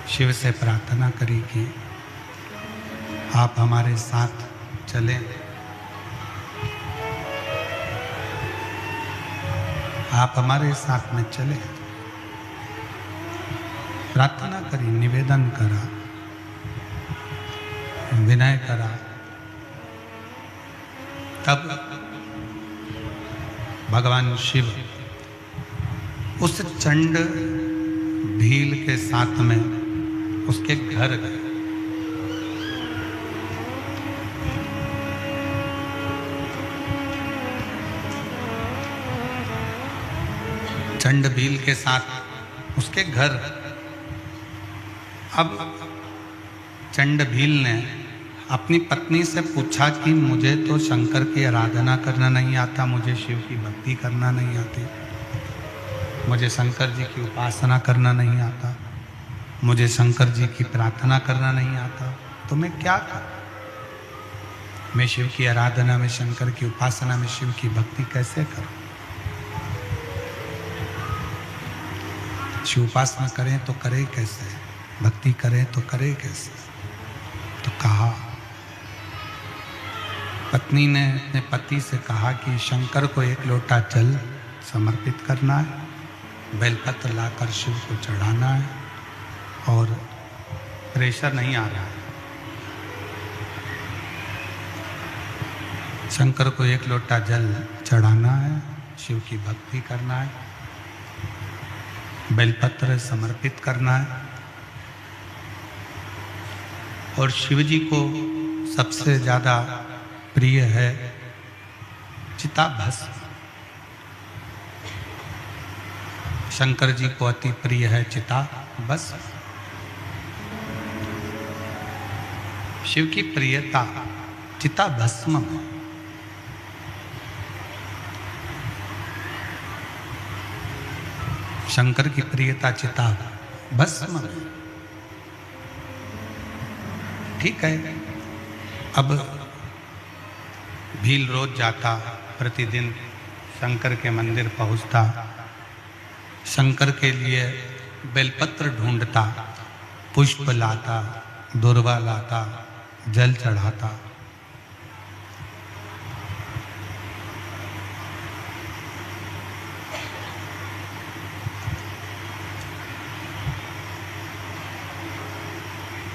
शिव से प्रार्थना करी कि आप हमारे साथ चलें, आप हमारे साथ में चले। प्रार्थना करी, निवेदन करा, विनय करा। तब भगवान शिव उस चंड भील के साथ में उसके घर गए। चंड भील के साथ उसके घर। अब चंड भील ने अपनी पत्नी से पूछा कि मुझे तो शंकर की आराधना करना नहीं आता, मुझे शिव की भक्ति करना नहीं आती, मुझे शंकर जी की उपासना करना नहीं आता, मुझे शंकर जी की प्रार्थना करना नहीं आता, तो मैं क्या करूं? मैं शिव की आराधना में, शंकर की उपासना में, शिव की भक्ति कैसे करूं? शिव उपासना करें तो करें कैसे, भक्ति करें तो करें कैसे? तो कहा, पत्नी ने अपने पति से कहा कि शंकर को एक लोटा जल समर्पित करना है, बेलपत्र लाकर शिव को चढ़ाना है, और प्रेशर नहीं आ रहा है। शंकर को एक लोटा जल चढ़ाना है, शिव की भक्ति करना है, बेलपत्र समर्पित करना है, और शिव जी को सबसे ज़्यादा प्रिय है चिताभस्म। शंकर जी को अति प्रिय है चिताभस्म। शिव की प्रियता चिताभस्म में। शंकर की प्रियता चिताभस्म में। ठीक है, अब भील रोज जाता, प्रतिदिन शंकर के मंदिर पहुंचता, शंकर के लिए बेलपत्र ढूंढता, पुष्प लाता, दुर्वा लाता, जल चढ़ाता।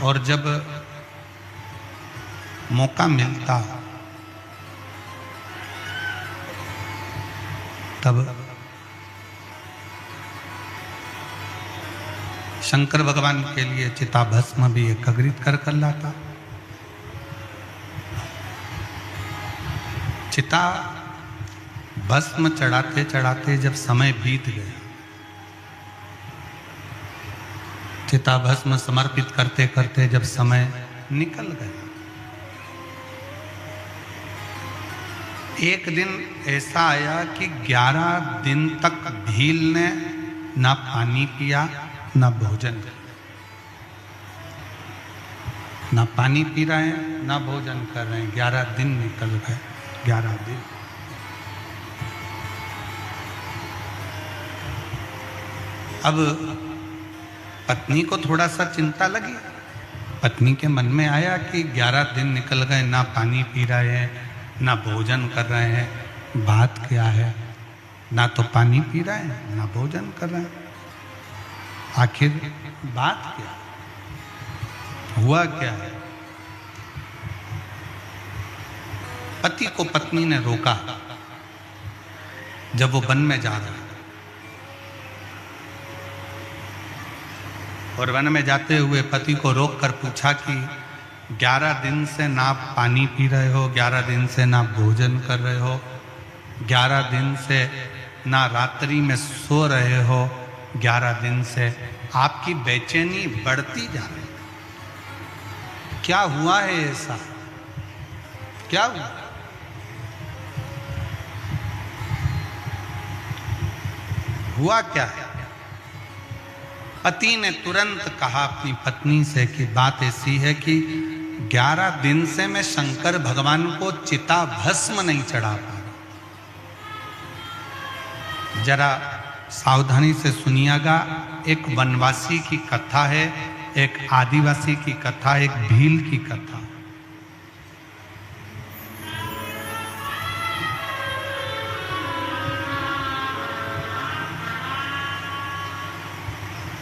और जब मौका मिलता तब शंकर भगवान के लिए चिताभस्म भी एकत्रित कर लाता। चिता भस्म चढ़ाते चढ़ाते जब समय बीत गया, चिता भस्म समर्पित करते करते जब समय निकल गया, एक दिन ऐसा आया कि 11 दिन तक भील ने ना पानी पिया ना भोजन किया। ना पानी पी रहे हैं ना भोजन कर रहे हैं। 11 दिन निकल गए। 11 दिन। अब पत्नी को थोड़ा सा चिंता लगी। पत्नी के मन में आया कि 11 दिन निकल गए, ना पानी पी रहे हैं ना भोजन कर रहे हैं, बात क्या है? ना तो पानी पी रहे हैं, ना भोजन कर रहे हैं, आखिर बात क्या? हुआ क्या है? पति को पत्नी ने रोका जब वो वन में जा रहा है, और वन में जाते हुए पति को रोक कर पूछा कि 11 दिन से ना पानी पी रहे हो, 11 दिन से ना भोजन कर रहे हो, 11 दिन से ना रात्रि में सो रहे हो, 11 दिन से आपकी बेचैनी बढ़ती जा रही है, क्या हुआ है ऐसा? क्या हुआ? हुआ क्या है? पति ने तुरंत कहा अपनी पत्नी से कि बात ऐसी है कि 11 दिन से मैं शंकर भगवान को चिता भस्म नहीं चढ़ा पा रहा। जरा सावधानी से सुनिएगा, एक वनवासी की कथा है, एक आदिवासी की कथा, एक भील की कथा।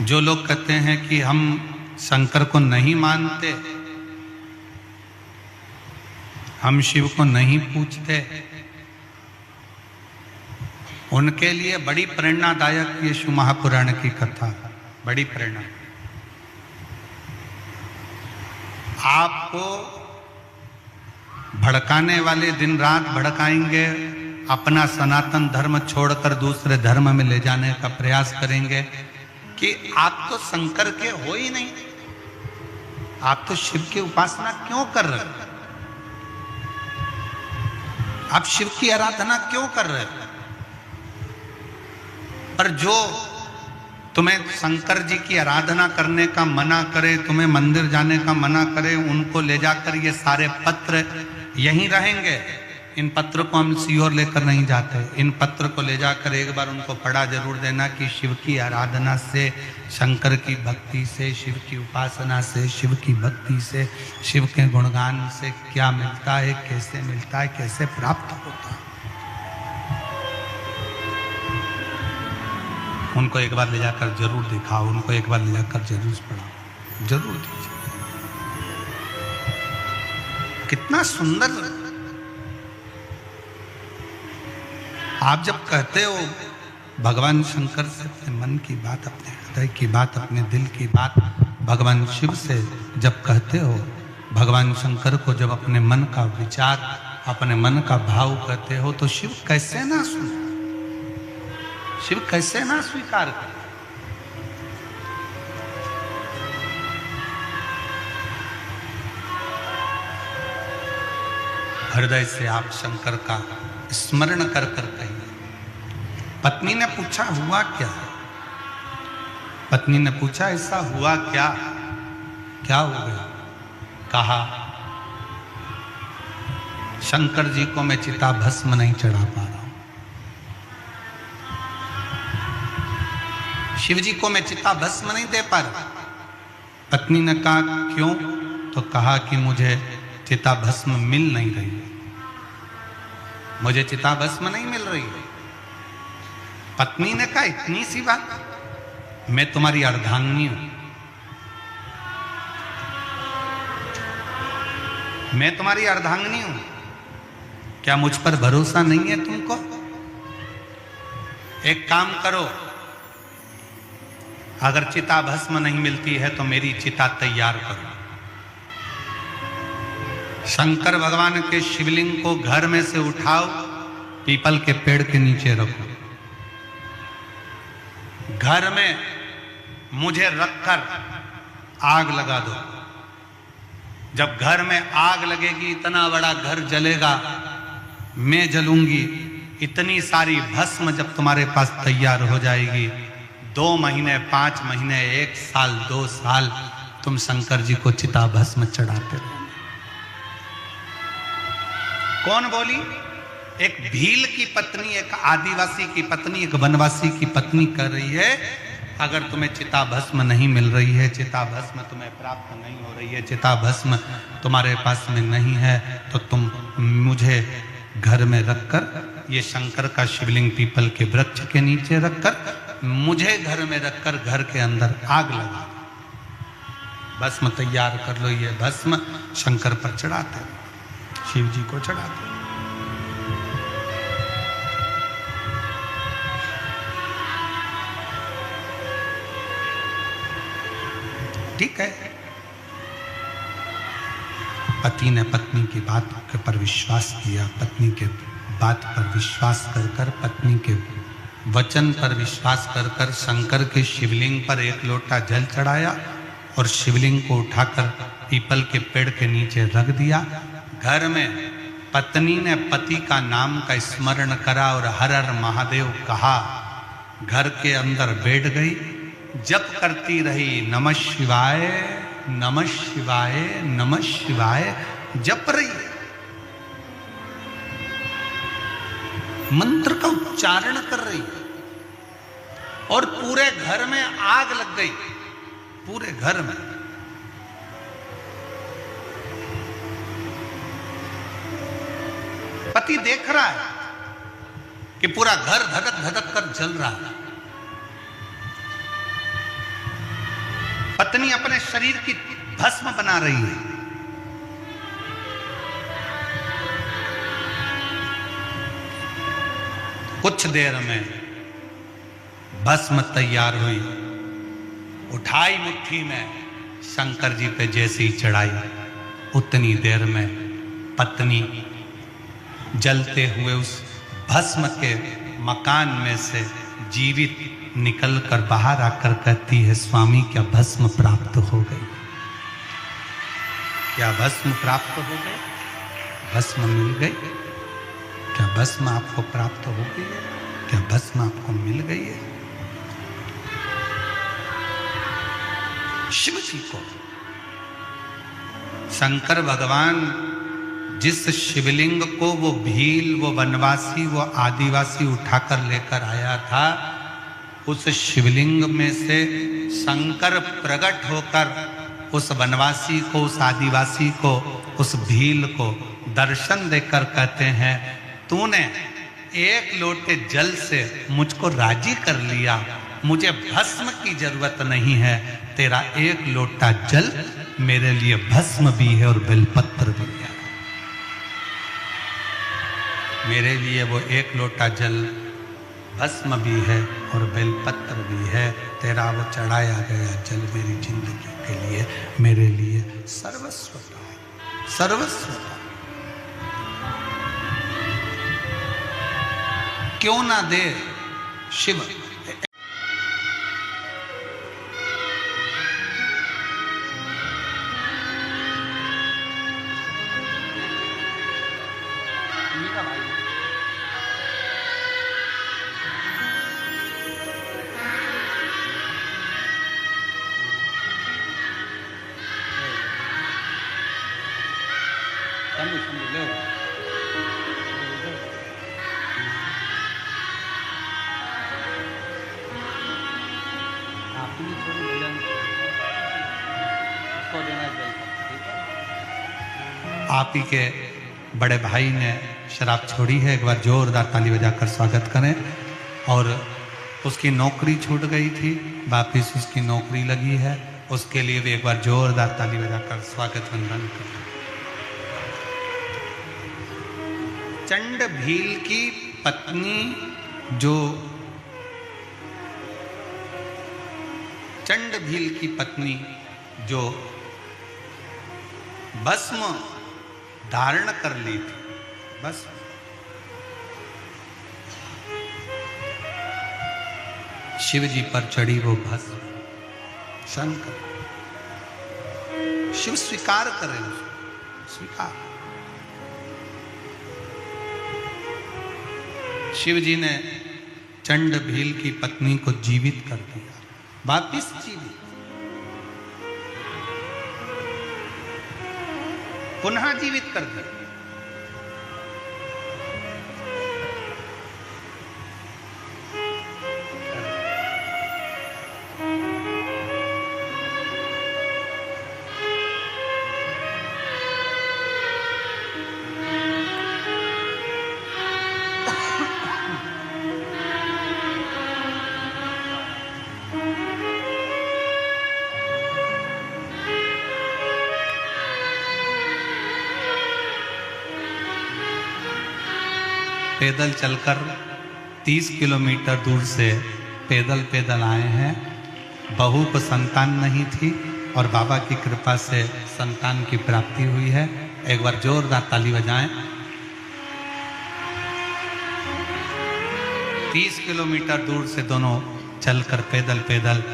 जो लोग कहते हैं कि हम शंकर को नहीं मानते, हम शिव को नहीं पूजते, उनके लिए बड़ी प्रेरणादायक ये शिव महापुराण की कथा, बड़ी प्रेरणा। आपको भड़काने वाले दिन रात भड़काएंगे, अपना सनातन धर्म छोड़कर दूसरे धर्म में ले जाने का प्रयास करेंगे कि आप तो शंकर के हो ही नहीं, आप तो शिव की उपासना क्यों कर रहे हो? आप शिव की आराधना क्यों कर रहे हो? पर जो तुम्हें शंकर जी की आराधना करने का मना करे, तुम्हें मंदिर जाने का मना करे, उनको ले जाकर ये सारे पत्र यहीं रहेंगे। इन पत्र को हम सीहोर लेकर नहीं जाते, इन पत्र को ले जाकर एक बार उनको पढ़ा जरूर देना कि शिव की आराधना से, शंकर की भक्ति से, शिव की उपासना से, शिव की भक्ति से, शिव के गुणगान से क्या मिलता है, कैसे मिलता है, कैसे प्राप्त होता है। उनको एक बार ले जाकर जरूर दिखाओ, उनको एक बार ले जाकर जरूर पढ़ाओ, जरूर दीजिए। कितना सुंदर। आप जब कहते हो भगवान शंकर से अपने मन की बात, अपने हृदय की बात, अपने दिल की बात भगवान शिव से जब कहते हो, भगवान शंकर को जब अपने मन का विचार, अपने मन का भाव कहते हो, तो शिव कैसे ना सुने, शिव कैसे ना स्वीकार करे। हृदय से आप शंकर का स्मरण कर कर कहिए। पत्नी ने पूछा हुआ क्या? पत्नी ने पूछा ऐसा हुआ क्या? क्या हो गया? कहा शंकर जी को मैं चिता भस्म नहीं चढ़ा पा रहा हूं, शिव जी को मैं चिता भस्म नहीं दे पा रहा। पत्नी ने कहा क्यों? तो कहा कि मुझे चिता भस्म मिल नहीं रही, मुझे चिता भस्म नहीं मिल रही। पत्नी ने कहा इतनी सी बात, मैं तुम्हारी अर्धांगिनी हूं, मैं तुम्हारी अर्धांगिनी हूं, क्या मुझ पर भरोसा नहीं है तुमको? एक काम करो, अगर चिता भस्म नहीं मिलती है तो मेरी चिता तैयार करो। शंकर भगवान के शिवलिंग को घर में से उठाओ, पीपल के पेड़ के नीचे रखो, घर में मुझे रखकर आग लगा दो। जब घर में आग लगेगी, इतना बड़ा घर जलेगा, मैं जलूंगी, इतनी सारी भस्म जब तुम्हारे पास तैयार हो जाएगी, 2 महीने, 5 महीने, 1 साल, 2 साल तुम शंकर जी को चिता भस्म चढ़ाते रहो। कौन बोली? एक भील की पत्नी, एक आदिवासी की पत्नी, एक वनवासी की पत्नी कह रही है अगर तुम्हें चिता भस्म नहीं मिल रही है, चिता भस्म तुम्हें प्राप्त नहीं हो रही है, चिता भस्म तुम्हारे पास में नहीं है, तो तुम मुझे घर में रखकर, ये शंकर का शिवलिंग पीपल के वृक्ष के नीचे रखकर, मुझे घर में रखकर घर के अंदर आग लगा दो, भस्म तैयार कर लो। ये भस्म शंकर पर चढ़ाते, शिव जी को चढ़ाते। ठीक है। पति ने पत्नी की बात पर विश्वास किया, पत्नी के बात पर विश्वास कर कर, पत्नी के वचन पर विश्वास कर कर शंकर के शिवलिंग पर एक लोटा जल चढ़ाया और शिवलिंग को उठाकर पीपल के पेड़ के नीचे रख दिया। घर में पत्नी ने पति का नाम का स्मरण करा और हर हर महादेव कहा, घर के अंदर बैठ गई, जप करती रही, नमः शिवाय नमः शिवाय नमः शिवाय जप रही, मंत्र का उच्चारण कर रही, और पूरे घर में आग लग गई, पूरे घर में। पति देख रहा है कि पूरा घर धधक धधक कर जल रहा है। पत्नी अपने शरीर की भस्म बना रही है। कुछ देर में भस्म तैयार हुई, उठाई मुट्ठी में, शंकर जी पे जैसे ही चढ़ाई, उतनी देर में पत्नी जलते हुए उस भस्म के मकान में से जीवित निकल कर बाहर आकर कहती है, स्वामी क्या भस्म प्राप्त हो गई? क्या भस्म प्राप्त हो गई? भस्म मिल गई? क्या भस्म आपको प्राप्त हो गई है? क्या भस्म आपको मिल गई है? शिव जी को शंकर भगवान जिस शिवलिंग को वो भील, वो वनवासी, वो आदिवासी उठाकर लेकर आया था, उस शिवलिंग में से शंकर प्रकट होकर उस वनवासी को, उस आदिवासी को, उस भील को दर्शन देकर कहते हैं, तूने एक लोटे जल से मुझको राजी कर लिया, मुझे भस्म की जरूरत नहीं है, तेरा एक लोटा जल मेरे लिए भस्म भी है और बेलपत्र भी है। मेरे लिए वो एक लोटा जल भस्म भी है और बेलपत्र भी है, तेरा वो चढ़ाया गया जल मेरी जिंदगी के लिए, मेरे लिए सर्वस्व है, सर्वस्व। क्यों ना दे शिव। आप ही के बड़े भाई ने शराब छोड़ी है, एक बार जोरदार ताली बजाकर स्वागत करें। और उसकी नौकरी छूट गई थी, वापिस उसकी नौकरी लगी है, उसके लिए भी एक बार जोरदार ताली बजाकर स्वागत वंदन करें। चंड भील की पत्नी, जो चंड भील की पत्नी जो भस्म धारण कर ली थी, बस शिव जी पर चढ़ी वो भस्म, शंकर शिव स्वीकार करें, स्वीकार। शिव जी ने चंड भील की पत्नी को जीवित कर दिया, वापिस जीवित, पुनः जीवित कर दिया। पैदल चलकर 30 किलोमीटर दूर से पैदल आए हैं। बहू को संतान नहीं थी और बाबा की कृपा से संतान की प्राप्ति हुई है। एक बार जोरदार ताली बजाएं। 30 किलोमीटर दूर से दोनों चलकर पैदल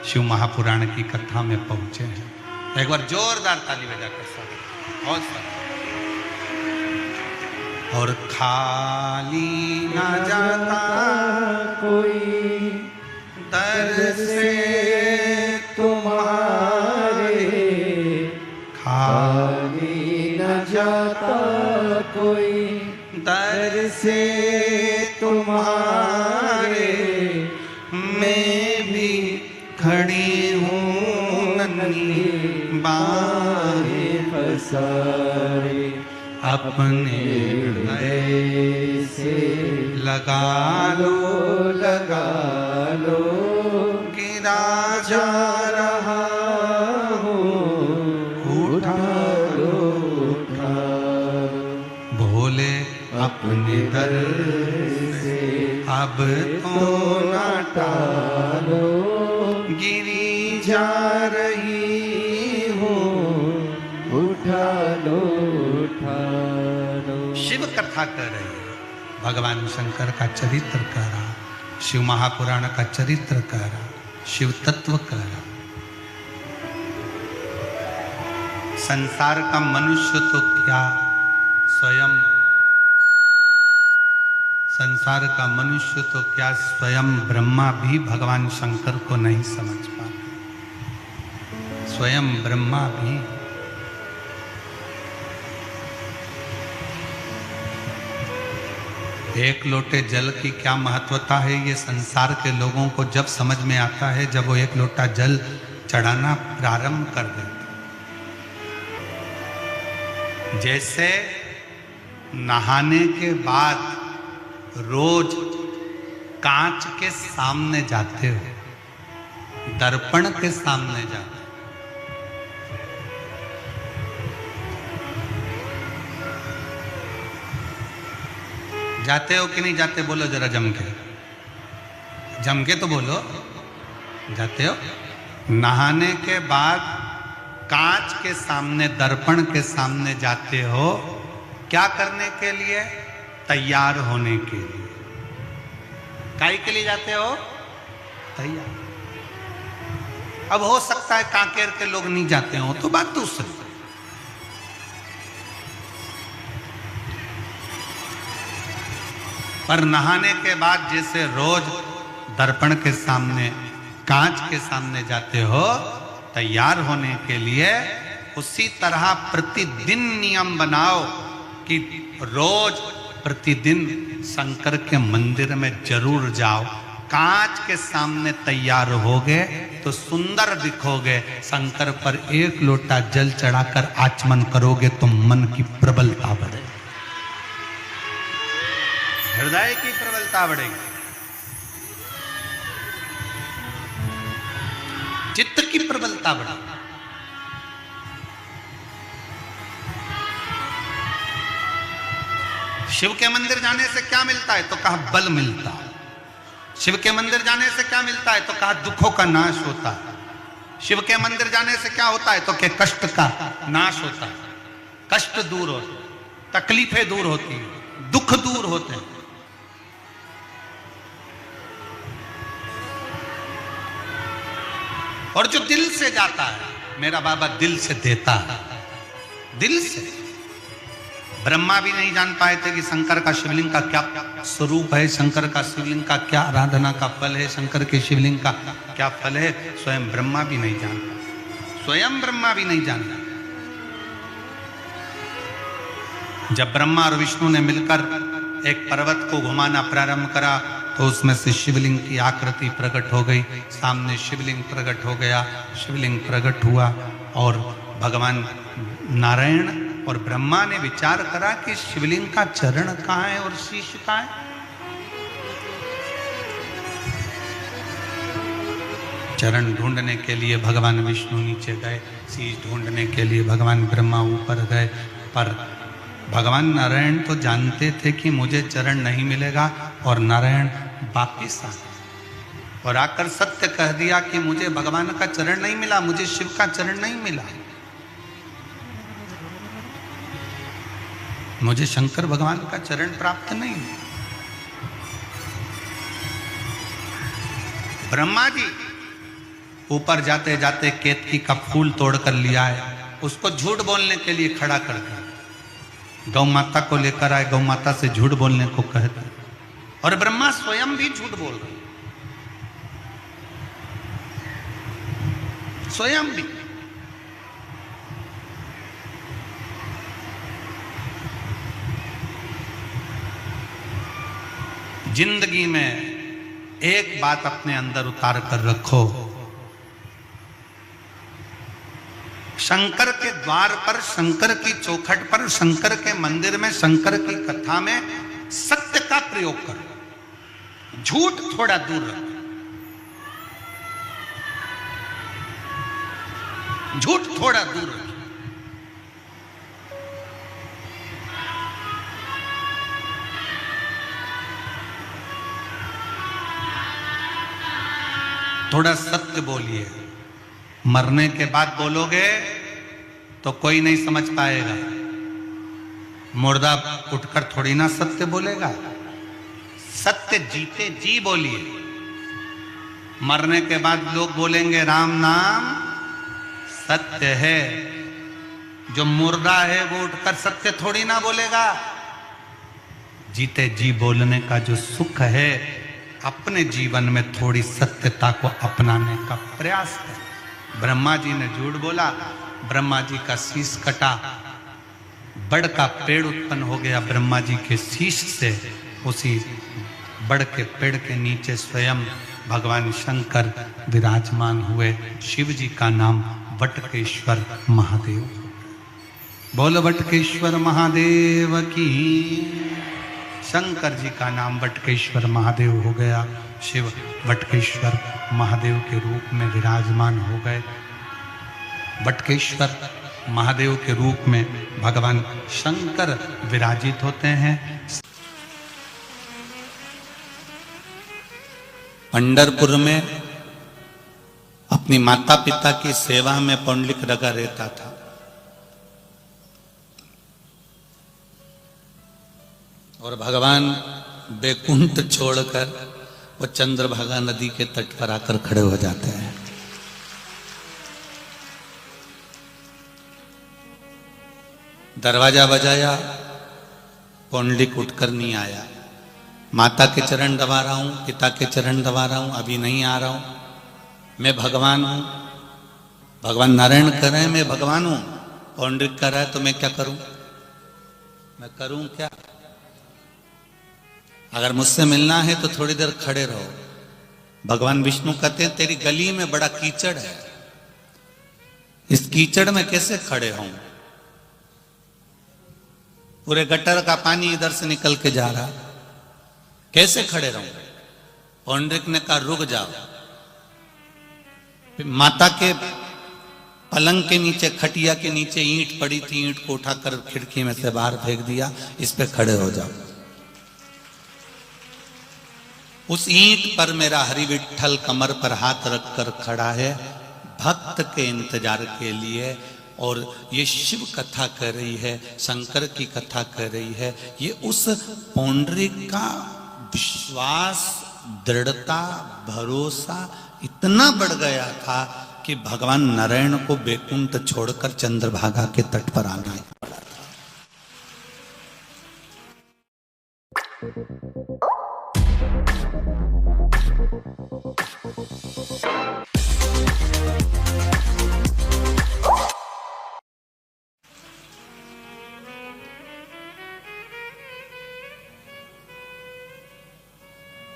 शिव महापुराण की कथा में पहुंचे हैं। एक बार जोरदार ताली बजाकर स्वागत। बहुत सारा और खाली ना जाता कोई दर से तुम्हारे, खाली न जाता कोई दर से तुम्हारे, मैं भी खड़ी हूँ नन्ही बाहें पसारे, अपने हृदय से लगा लगा लो, गिरा जा रहा हूँ, उठा लो, भोले अपने दर से अब तो ना टालो, गिरी जा रही हूँ, उठा लो। शिव कथा कर रही है, भगवान शंकर का चरित्र कह रहा, शिव महापुराण का चरित्र कह रहा, शिव तत्व कह रहा। संसार का मनुष्य तो क्या, स्वयं संसार का मनुष्य तो क्या, स्वयं ब्रह्मा भी भगवान शंकर को नहीं समझ पाते। स्वयं ब्रह्मा भी। एक लोटे जल की क्या महत्वता है, ये संसार के लोगों को जब समझ में आता है, जब वो एक लोटा जल चढ़ाना प्रारंभ कर देते। जैसे नहाने के बाद रोज कांच के सामने जाते हो, दर्पण के सामने जाते हो, जाते हो कि नहीं जाते? बोलो जरा जम के तो बोलो। जाते हो? नहाने के बाद कांच के सामने, दर्पण के सामने जाते हो, क्या करने के लिए? तैयार होने के लिए। काहे के लिए जाते हो? तैयार। अब हो सकता है कांकेर के लोग नहीं जाते हो, तो बात दूसरी। पर नहाने के बाद जैसे रोज दर्पण के सामने, कांच के सामने जाते हो तैयार होने के लिए, उसी तरह प्रतिदिन नियम बनाओ कि रोज प्रतिदिन शंकर के मंदिर में जरूर जाओ। कांच के सामने तैयार होगे तो सुंदर दिखोगे। शंकर पर एक लोटा जल चढ़ाकर आचमन करोगे तो मन की प्रबलता बढ़ेगी, हृदय की प्रबलता बढ़ेगी, चित्त की प्रबलता बढ़ेगी। शिव के मंदिर जाने से क्या मिलता है? तो कहा बल मिलता है। शिव के मंदिर जाने से क्या मिलता है? तो कहा दुखों का नाश होता है। शिव के मंदिर जाने से क्या होता है? तो क्या कष्ट का नाश होता है, कष्ट दूर होते, तकलीफें दूर होती हैं, दुख दूर होते हैं। और जो दिल से जाता है, मेरा बाबा दिल से देता है, दिल से। ब्रह्मा भी नहीं जान पाए थे कि शंकर का शिवलिंग का क्या स्वरूप है, शंकर का शिवलिंग का क्या आराधना का फल है, शंकर के शिवलिंग का क्या फल है। स्वयं ब्रह्मा भी नहीं जानता, स्वयं ब्रह्मा भी नहीं जानता। जब ब्रह्मा और विष्णु ने मिलकर एक पर्वत को घुमाना प्रारंभ करा तो उसमें से शिवलिंग की आकृति प्रकट हो गई। सामने शिवलिंग प्रकट हो गया, शिवलिंग प्रकट हुआ और भगवान नारायण और ब्रह्मा ने विचार करा कि शिवलिंग का चरण कहाँ है और शीश कहाँ है। चरण ढूंढने के लिए भगवान विष्णु नीचे गए, शीश ढूंढने के लिए भगवान ब्रह्मा ऊपर गए, पर भगवान नारायण तो जानते थे कि मुझे चरण नहीं मिलेगा, और नारायण वापिस आ गए और आकर सत्य कह दिया कि मुझे भगवान का चरण नहीं मिला, मुझे शिव का चरण नहीं मिला, मुझे शंकर भगवान का चरण प्राप्त नहीं। ब्रह्मा जी ऊपर जाते जाते केतकी का फूल तोड़कर लिया है, उसको झूठ बोलने के लिए खड़ा कर दिया। गौ माता को लेकर आए, गौ माता से झूठ बोलने को कहते, और ब्रह्मा स्वयं भी झूठ बोल रहे, स्वयं भी। जिंदगी में एक बात अपने अंदर उतार कर रखो, शंकर के द्वार पर, शंकर की चौखट पर, शंकर के मंदिर में, शंकर की कथा में सत्य का प्रयोग करो, झूठ थोड़ा दूर रखो, झूठ थोड़ा दूर रखो। थोड़ा सत्य बोलिए, मरने के बाद बोलोगे तो कोई नहीं समझ पाएगा, मुर्दा उठकर थोड़ी ना सत्य बोलेगा। सत्य जीते जी बोलिए, मरने के बाद लोग बोलेंगे राम नाम सत्य है, जो मुर्दा है वो उठकर सत्य थोड़ी ना बोलेगा। जीते जी बोलने का जो सुख है, अपने जीवन में थोड़ी सत्यता को अपनाने का प्रयास करें। ब्रह्मा जी ने झूठ बोला, ब्रह्मा जी का शीश कटा, बड़ का पेड़ उत्पन्न हो गया ब्रह्मा जी के शीश से। उसी बड़ के पेड़ के नीचे स्वयं भगवान शंकर विराजमान हुए। शिव जी का नाम वटकेश्वर महादेव। बोल वटकेश्वर महादेव की। शंकर जी का नाम वटकेश्वर महादेव हो गया। शिव वटकेश्वर महादेव के रूप में विराजमान हो गए। वटकेश्वर महादेव के रूप में भगवान शंकर विराजित होते हैं। पंढरपुर में अपनी माता पिता की सेवा में पुंडलिक लगा रहता था। और भगवान बैकुंठ छोड़कर वो चंद्रभागा नदी के तट पर आकर खड़े हो जाते हैं। दरवाजा बजाया, पुंडलिक उठकर नहीं आया। माता के चरण दबा रहा हूं, पिता के चरण दबा रहा हूं, अभी नहीं आ रहा हूं, मैं भगवान हूं। भगवान नारायण कह रहे हैं मैं भगवान हूं, पुंडलिक कह रहा है तो मैं क्या करूं? मैं करूं क्या? अगर मुझसे मिलना है तो थोड़ी देर खड़े रहो। भगवान विष्णु कहते हैं तेरी गली में बड़ा कीचड़ है, इस कीचड़ में कैसे खड़े हों? पूरे गटर का पानी इधर से निकल के जा रहा, कैसे खड़े रहूं? पुंडलिक ने कहा रुक जाओ। माता के पलंग के नीचे, खटिया के नीचे ईंट पड़ी थी, ईंट को उठाकर खिड़की में से बाहर फेंक दिया, इस पे खड़े हो जाओ। उस ईंट पर मेरा हरि विठ्ठल कमर पर हाथ रखकर खड़ा है भक्त के इंतजार के लिए। और ये शिव कथा कर रही है, शंकर की कथा कर रही है। ये उस पुंडलिक का विश्वास, दृढ़ता, भरोसा इतना बढ़ गया था कि भगवान नारायण को बैकुंठ छोड़कर चंद्रभागा के तट पर आना पड़ा था।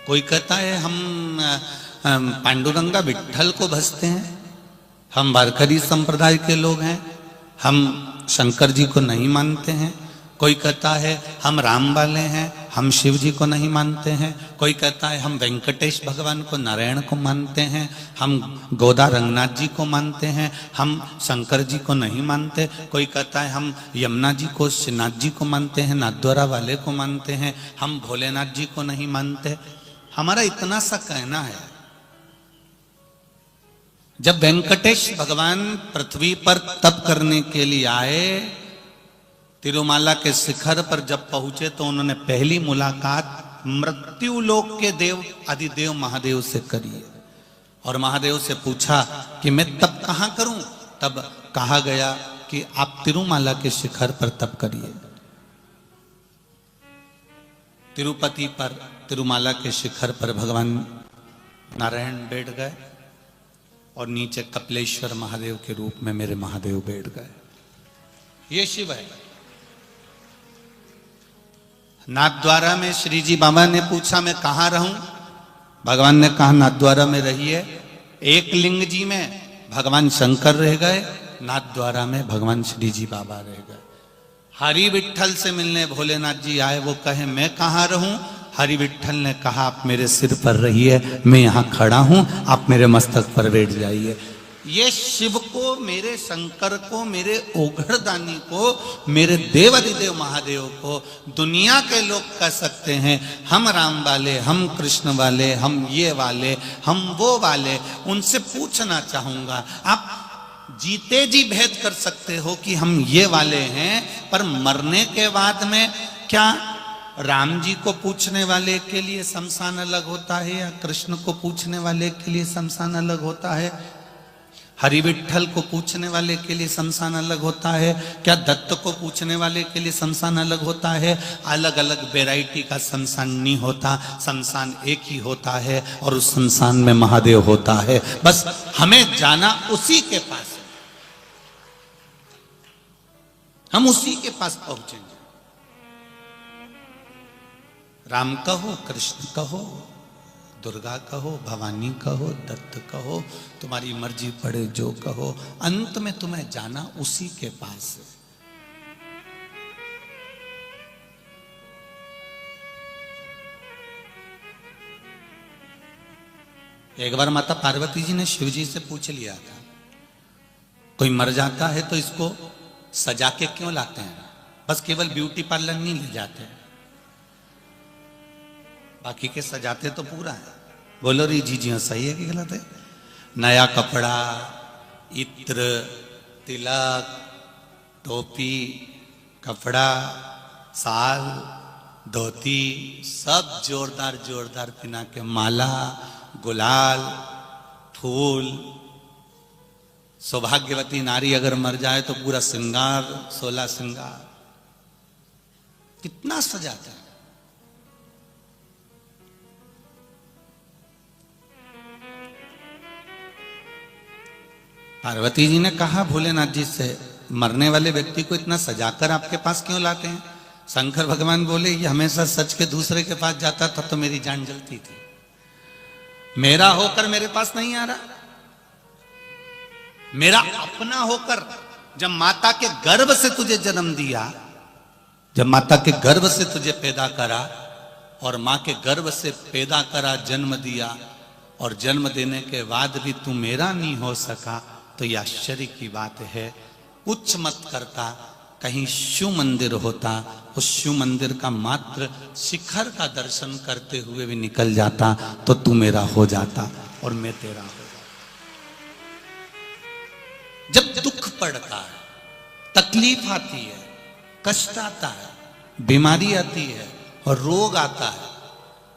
कोई कहता है हम पांडुरंगा विठ्ठल को भजते हैं, हम वारकरी संप्रदाय के लोग हैं, हम शंकर जी को नहीं मानते हैं। कोई कहता है हम राम वाले हैं, हम शिव जी को नहीं मानते हैं, कोई कहता है हम वेंकटेश भगवान को, नारायण को मानते हैं, हम गोदा रंगनाथ जी को मानते हैं, हम शंकर जी को नहीं मानते, कोई कहता है हम यमुना जी को, श्रीनाथ जी को मानते हैं, नाथद्वारा वाले को मानते हैं, हम भोलेनाथ जी को नहीं मानते। हमारा इतना सा कहना है, जब वेंकटेश भगवान पृथ्वी पर तप करने के लिए आए, तिरुमाला के शिखर पर जब पहुंचे तो उन्होंने पहली मुलाकात मृत्यु लोक के देव आदिदेव महादेव से करी और महादेव से पूछा कि मैं तप कहां करूं। तब कहा गया कि आप तिरुमाला के शिखर पर तप करिए। तिरुपति पर तिरुमाला के शिखर पर भगवान नारायण बैठ गए और नीचे कपिलेश्वर महादेव के रूप में मेरे महादेव बैठ गए। ये शिव है। नाथद्वारा में श्री जी बाबा ने पूछा मैं कहां रहूं। भगवान ने कहा नाथद्वारा में रहिए। एक लिंग जी में भगवान शंकर रह गए, नाथद्वारा में भगवान श्री जी बाबा रह गए। हरि विठ्ठल से मिलने भोलेनाथ जी आए, वो कहे मैं कहां रहूं। हरि विठ्ठल ने कहा आप मेरे सिर पर रहिए, मैं यहां खड़ा हूं, आप मेरे मस्तक पर बैठ जाइए। ये शिव को, मेरे शंकर को, मेरे ओघड़दानी को, मेरे देवादिदेव महादेव को दुनिया के लोग कह सकते हैं हम राम वाले, हम कृष्ण वाले, हम ये वाले, हम वो वाले। उनसे पूछना चाहूंगा, आप जीते जी भेद कर सकते हो कि हम ये वाले हैं, पर मरने के बाद में क्या राम जी को पूछने वाले के लिए शमशान अलग होता है या कृष्ण को पूछने वाले के लिए शमशान अलग होता है? हरि विठ्ठल को पूछने वाले के लिए शमशान अलग होता है? क्या दत्त को पूछने वाले के लिए शमशान अलग होता है? अलग अलग वैरायटी का शमशान नहीं होता, शमशान एक ही होता है और उस शमशान में महादेव होता है। बस हमें जाना उसी के पास है, हम उसी के पास पहुंचेंगे। राम कहो, कृष्ण कहो, दुर्गा कहो, भवानी कहो, दत्त कहो, तुम्हारी मर्जी पड़े जो कहो, अंत में तुम्हें जाना उसी के पास है। एक बार माता पार्वती जी ने शिव जी से पूछ लिया था, कोई मर जाता है तो इसको सजा के क्यों लाते हैं? बस केवल ब्यूटी पार्लर नहीं ले जाते, बाकी के सजाते तो पूरा है। बोलो री जी जी सही है कि गलत है? नया कपड़ा, इत्र, तिलक, टोपी, कपड़ा, साल, धोती, सब जोरदार जोरदार पिना के, माला, गुलाल, फूल। सौभाग्यवती नारी अगर मर जाए तो पूरा श्रृंगार, 16 श्रृंगार, कितना सजाता है। पार्वती जी ने कहा भोलेनाथ जी से, मरने वाले व्यक्ति को इतना सजाकर आपके पास क्यों लाते हैं? शंकर भगवान बोले ये हमेशा सच के दूसरे के पास जाता था तो मेरी जान जलती थी, मेरा होकर मेरे पास नहीं आ रहा। मेरा अपना होकर, जब माता के गर्भ से तुझे जन्म दिया, जब माता के गर्भ से तुझे पैदा करा और मां के गर्भ से पैदा करा, जन्म दिया, और जन्म देने के बाद भी तू मेरा नहीं हो सका, तो यह आश्चर्य की बात है। कुछ मत करता, कहीं शिव मंदिर होता, उस शिव मंदिर का मात्र शिखर का दर्शन करते हुए भी निकल जाता तो तू मेरा हो जाता और मैं तेरा हो जाता। जब दुख पड़ता है, तकलीफ आती है, कष्ट आता है, बीमारी आती है और रोग आता है,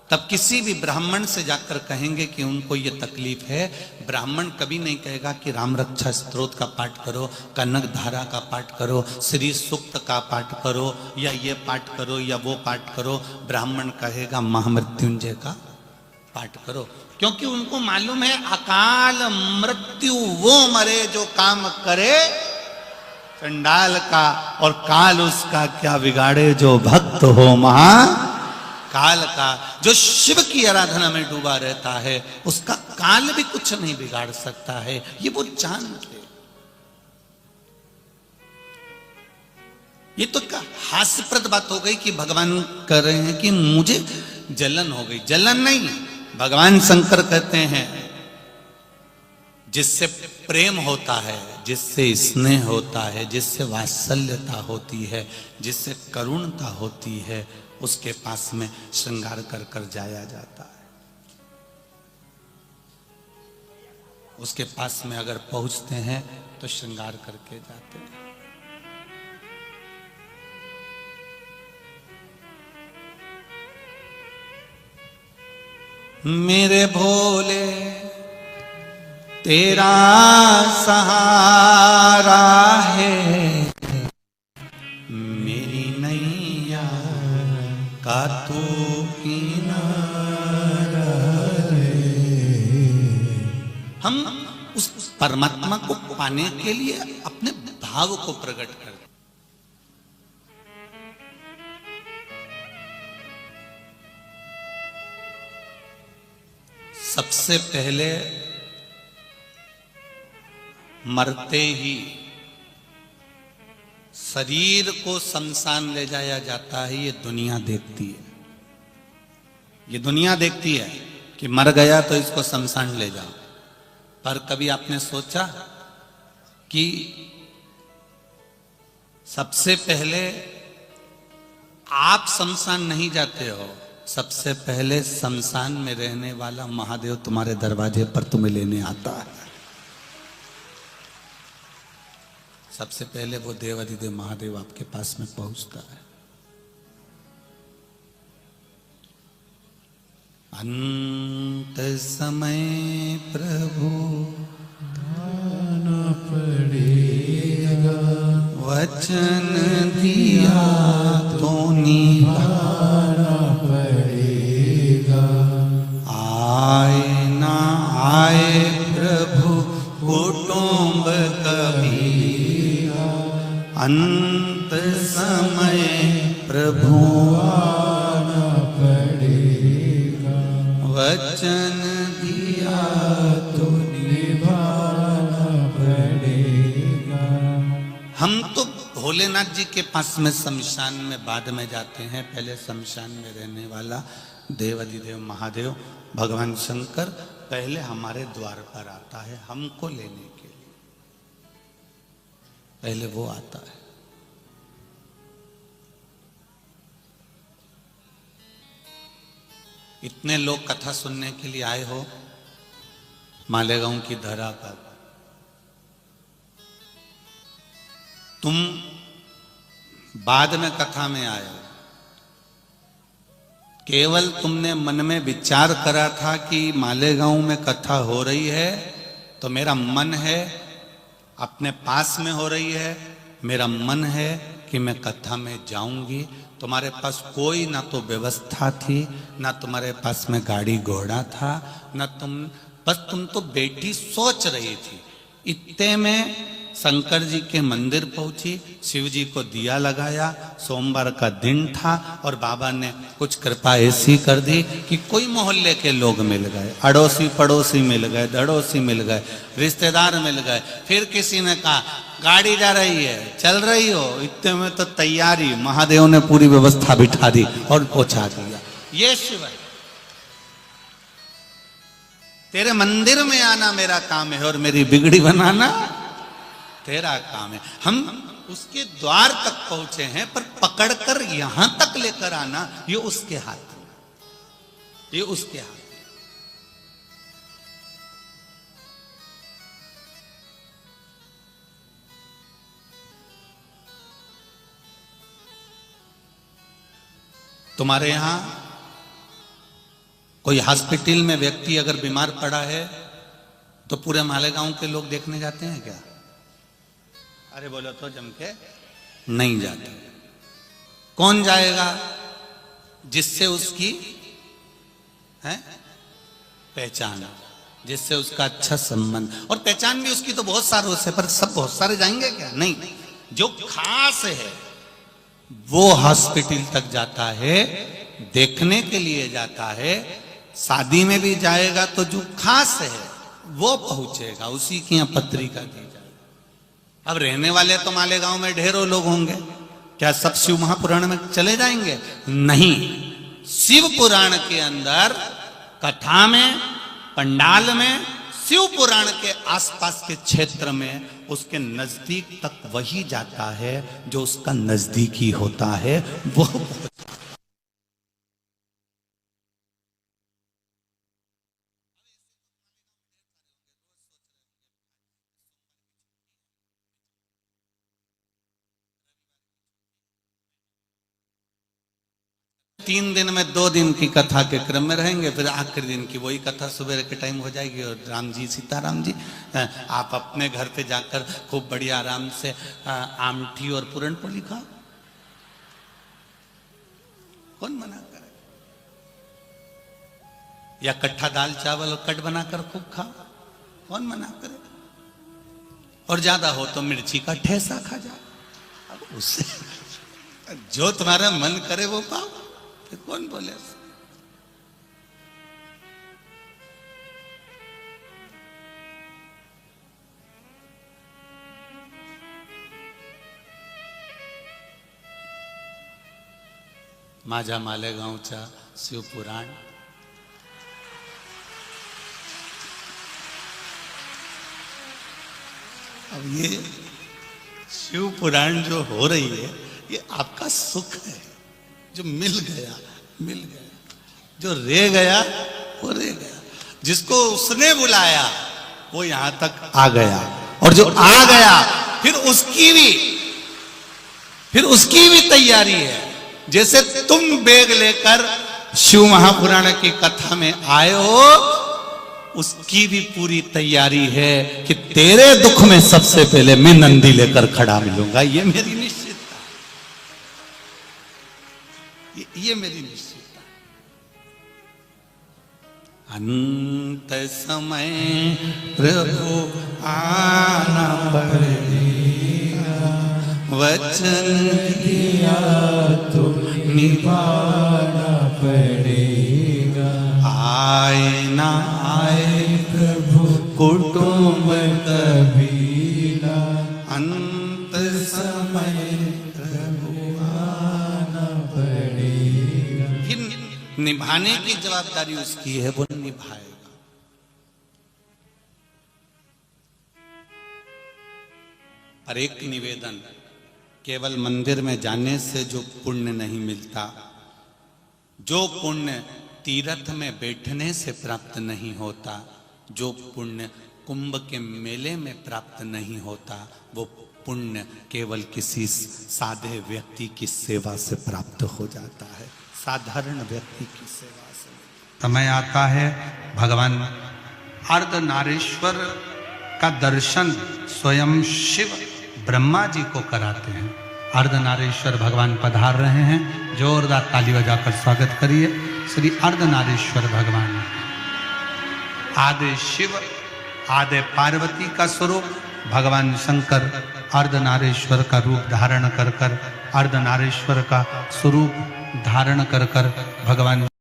तब किसी भी ब्राह्मण से जाकर कहेंगे कि उनको ये तकलीफ है, ब्राह्मण कभी नहीं कहेगा कि राम रक्षा स्तोत्र का पाठ करो, कनक धारा का पाठ करो, श्री सूक्त का पाठ करो, या ये पाठ करो या वो पाठ करो। ब्राह्मण कहेगा महामृत्युंजय का पाठ करो, क्योंकि उनको मालूम है अकाल मृत्यु वो मरे जो काम करे चंडाल का, और काल उसका क्या बिगाड़े जो भक्त हो महा काल का। जो शिव की आराधना में डूबा रहता है उसका काल भी कुछ नहीं बिगाड़ सकता है, ये वो जानते। ये तो क्या हास्यप्रद बात हो गई कि भगवान कह रहे हैं कि मुझे जलन हो गई। जलन नहीं, भगवान शंकर कहते हैं जिससे प्रेम होता है, जिससे स्नेह होता है, जिससे वात्सल्यता होती है, जिससे करुणता होती है, उसके पास में श्रृंगार कर कर जाया जाता है। उसके पास में अगर पहुंचते हैं तो श्रृंगार करके जाते हैं। मेरे भोले तेरा सहारा है, मेरी नैया का तू किनारा है। हम उस परमात्मा को पाने के लिए अपने भाव को प्रकट करते। सबसे पहले मरते ही शरीर को शमशान ले जाया जाता है। ये दुनिया देखती है, ये दुनिया देखती है कि मर गया तो इसको शमशान ले जाओ। पर कभी आपने सोचा कि सबसे पहले आप शमशान नहीं जाते हो, सबसे पहले शमशान में रहने वाला महादेव तुम्हारे दरवाजे पर तुम्हें लेने आता है। सबसे पहले वो देवाधिदेव महादेव आपके पास में पहुंचता है। अंत समय प्रभु आना पड़ेगा, वचन दिया तो निभाना पड़ेगा। आए ना आए प्रभु कुटुंब कभी, अंत समय प्रभु आना पड़ेगा, वचन दिया तो निभाना पड़ेगा। हम तो भोलेनाथ जी के पास में शमशान में बाद में जाते हैं। पहले शमशान में रहने वाला देवाधिदेव महादेव भगवान शंकर पहले हमारे द्वार पर आता है हमको लेने के लिए। पहले वो आता है। इतने लोग कथा सुनने के लिए आए हो मालेगांव की धरा पर, तुम बाद में कथा में आए हो। केवल तुमने मन में विचार करा था कि मालेगांव में कथा हो रही है तो मेरा मन है अपने पास में हो रही है, मेरा मन है कि मैं कथा में जाऊंगी। तुम्हारे पास कोई ना तो व्यवस्था थी, ना तुम्हारे पास में गाड़ी घोड़ा था, ना तुम तो बेटी सोच रही थी। इतने में शंकर जी के मंदिर पहुंची, शिव जी को दिया लगाया, सोमवार का दिन था और बाबा ने कुछ कृपा ऐसी कर दी कि कोई मोहल्ले के लोग मिल गए, अड़ोसी पड़ोसी मिल गए, धड़ोसी मिल गए, रिश्तेदार मिल गए। फिर किसी ने कहा गाड़ी जा रही है, चल रही हो। इतने में तो तैयारी, महादेव ने पूरी व्यवस्था बिठा दी और पहुंचा दिया। ये शिव है, तेरे मंदिर में आना मेरा काम है और मेरी बिगड़ी बनाना तेरा काम है। हम उसके द्वार तक पहुंचे हैं, पर पकड़कर यहां तक लेकर आना ये उसके हाथ में, ये उसके हाथ में। तुम्हारे यहां कोई हॉस्पिटल में व्यक्ति अगर बीमार पड़ा है तो पूरे मालेगांव के लोग देखने जाते हैं क्या? अरे बोलो तो जम के नहीं जाते। कौन जाएगा? जिससे उसकी है पहचान, जिससे उसका अच्छा संबंध। और पहचान भी उसकी तो बहुत सारे से, पर सब बहुत सारे जाएंगे क्या? नहीं, जो खास है वो हॉस्पिटल तक जाता है, देखने के लिए जाता है। शादी में भी जाएगा तो जो खास है वो पहुंचेगा, उसी की यहाँ पत्रिका दी जाएगी। अब रहने वाले तो मालेगांव में ढेरों लोग होंगे, क्या सब शिव महापुराण में चले जाएंगे? नहीं, शिव पुराण के अंदर कथा में, पंडाल में, शिव पुराण के आसपास के क्षेत्र में उसके नजदीक तक वही जाता है जो उसका नजदीकी होता है। वो 3 दिन में 2 दिन की कथा के क्रम में रहेंगे, फिर आखिरी दिन की वही कथा सुबह के टाइम हो जाएगी। और राम जी, सीताराम जी, आप अपने घर पे जाकर खूब बढ़िया आराम से आमठी और पूरन पोली खाओ, कौन मना करे? या कट्ठा दाल चावल और कट बनाकर खूब खाओ, कौन मना करे? और ज्यादा हो तो मिर्ची का ठेसा खा जाओ, अब उससे जो तुम्हारा मन करे वो पाओ, फिर कौन बोले? माझा मालेगावचा शिवपुराण अब ये शिव पुराण जो हो रही है ये आपका सुख है, जो मिल गया मिल गया, जो रह गया वो रह गया, जिसको उसने बुलाया वो यहां तक आ गया, और जो आ गया फिर उसकी भी तैयारी है। जैसे तुम बैग लेकर शिव महापुराण की कथा में आए हो, उसकी भी पूरी तैयारी है कि तेरे दुख में सबसे पहले मैं नंदी लेकर खड़ा मिलूंगा। ये मेरी निश्चितता, ये मेरी निश्चितता। अंत समय प्रभु आना पड़ेगा, वचन दिया तो निभाना पड़ेगा। आए ना आए प्रभु कुटुंब कबीला, अंत समय प्रभु आना पड़ेगा। फिर निभाने की जवाबदारी उसकी है, वो निभाएगा। और एक निवेदन, केवल मंदिर में जाने से जो पुण्य नहीं मिलता, जो पुण्य तीर्थ में बैठने से प्राप्त नहीं होता, जो पुण्य कुंभ के मेले में प्राप्त नहीं होता, वो पुण्य केवल किसी साधे व्यक्ति की सेवा से प्राप्त हो जाता है, साधारण व्यक्ति की सेवा से। समय आता है भगवान अर्धनारीश्वर का दर्शन स्वयं शिव ब्रह्मा जी को कराते हैं। अर्धनारीश्वर भगवान पधार रहे हैं, जोरदार ताली बजाकर स्वागत करिए श्री अर्धनारीश्वर भगवान। आदि शिव आदि पार्वती का स्वरूप भगवान शंकर अर्धनारीश्वर का रूप धारण कर अर्धनारीश्वर का स्वरूप धारण कर भगवान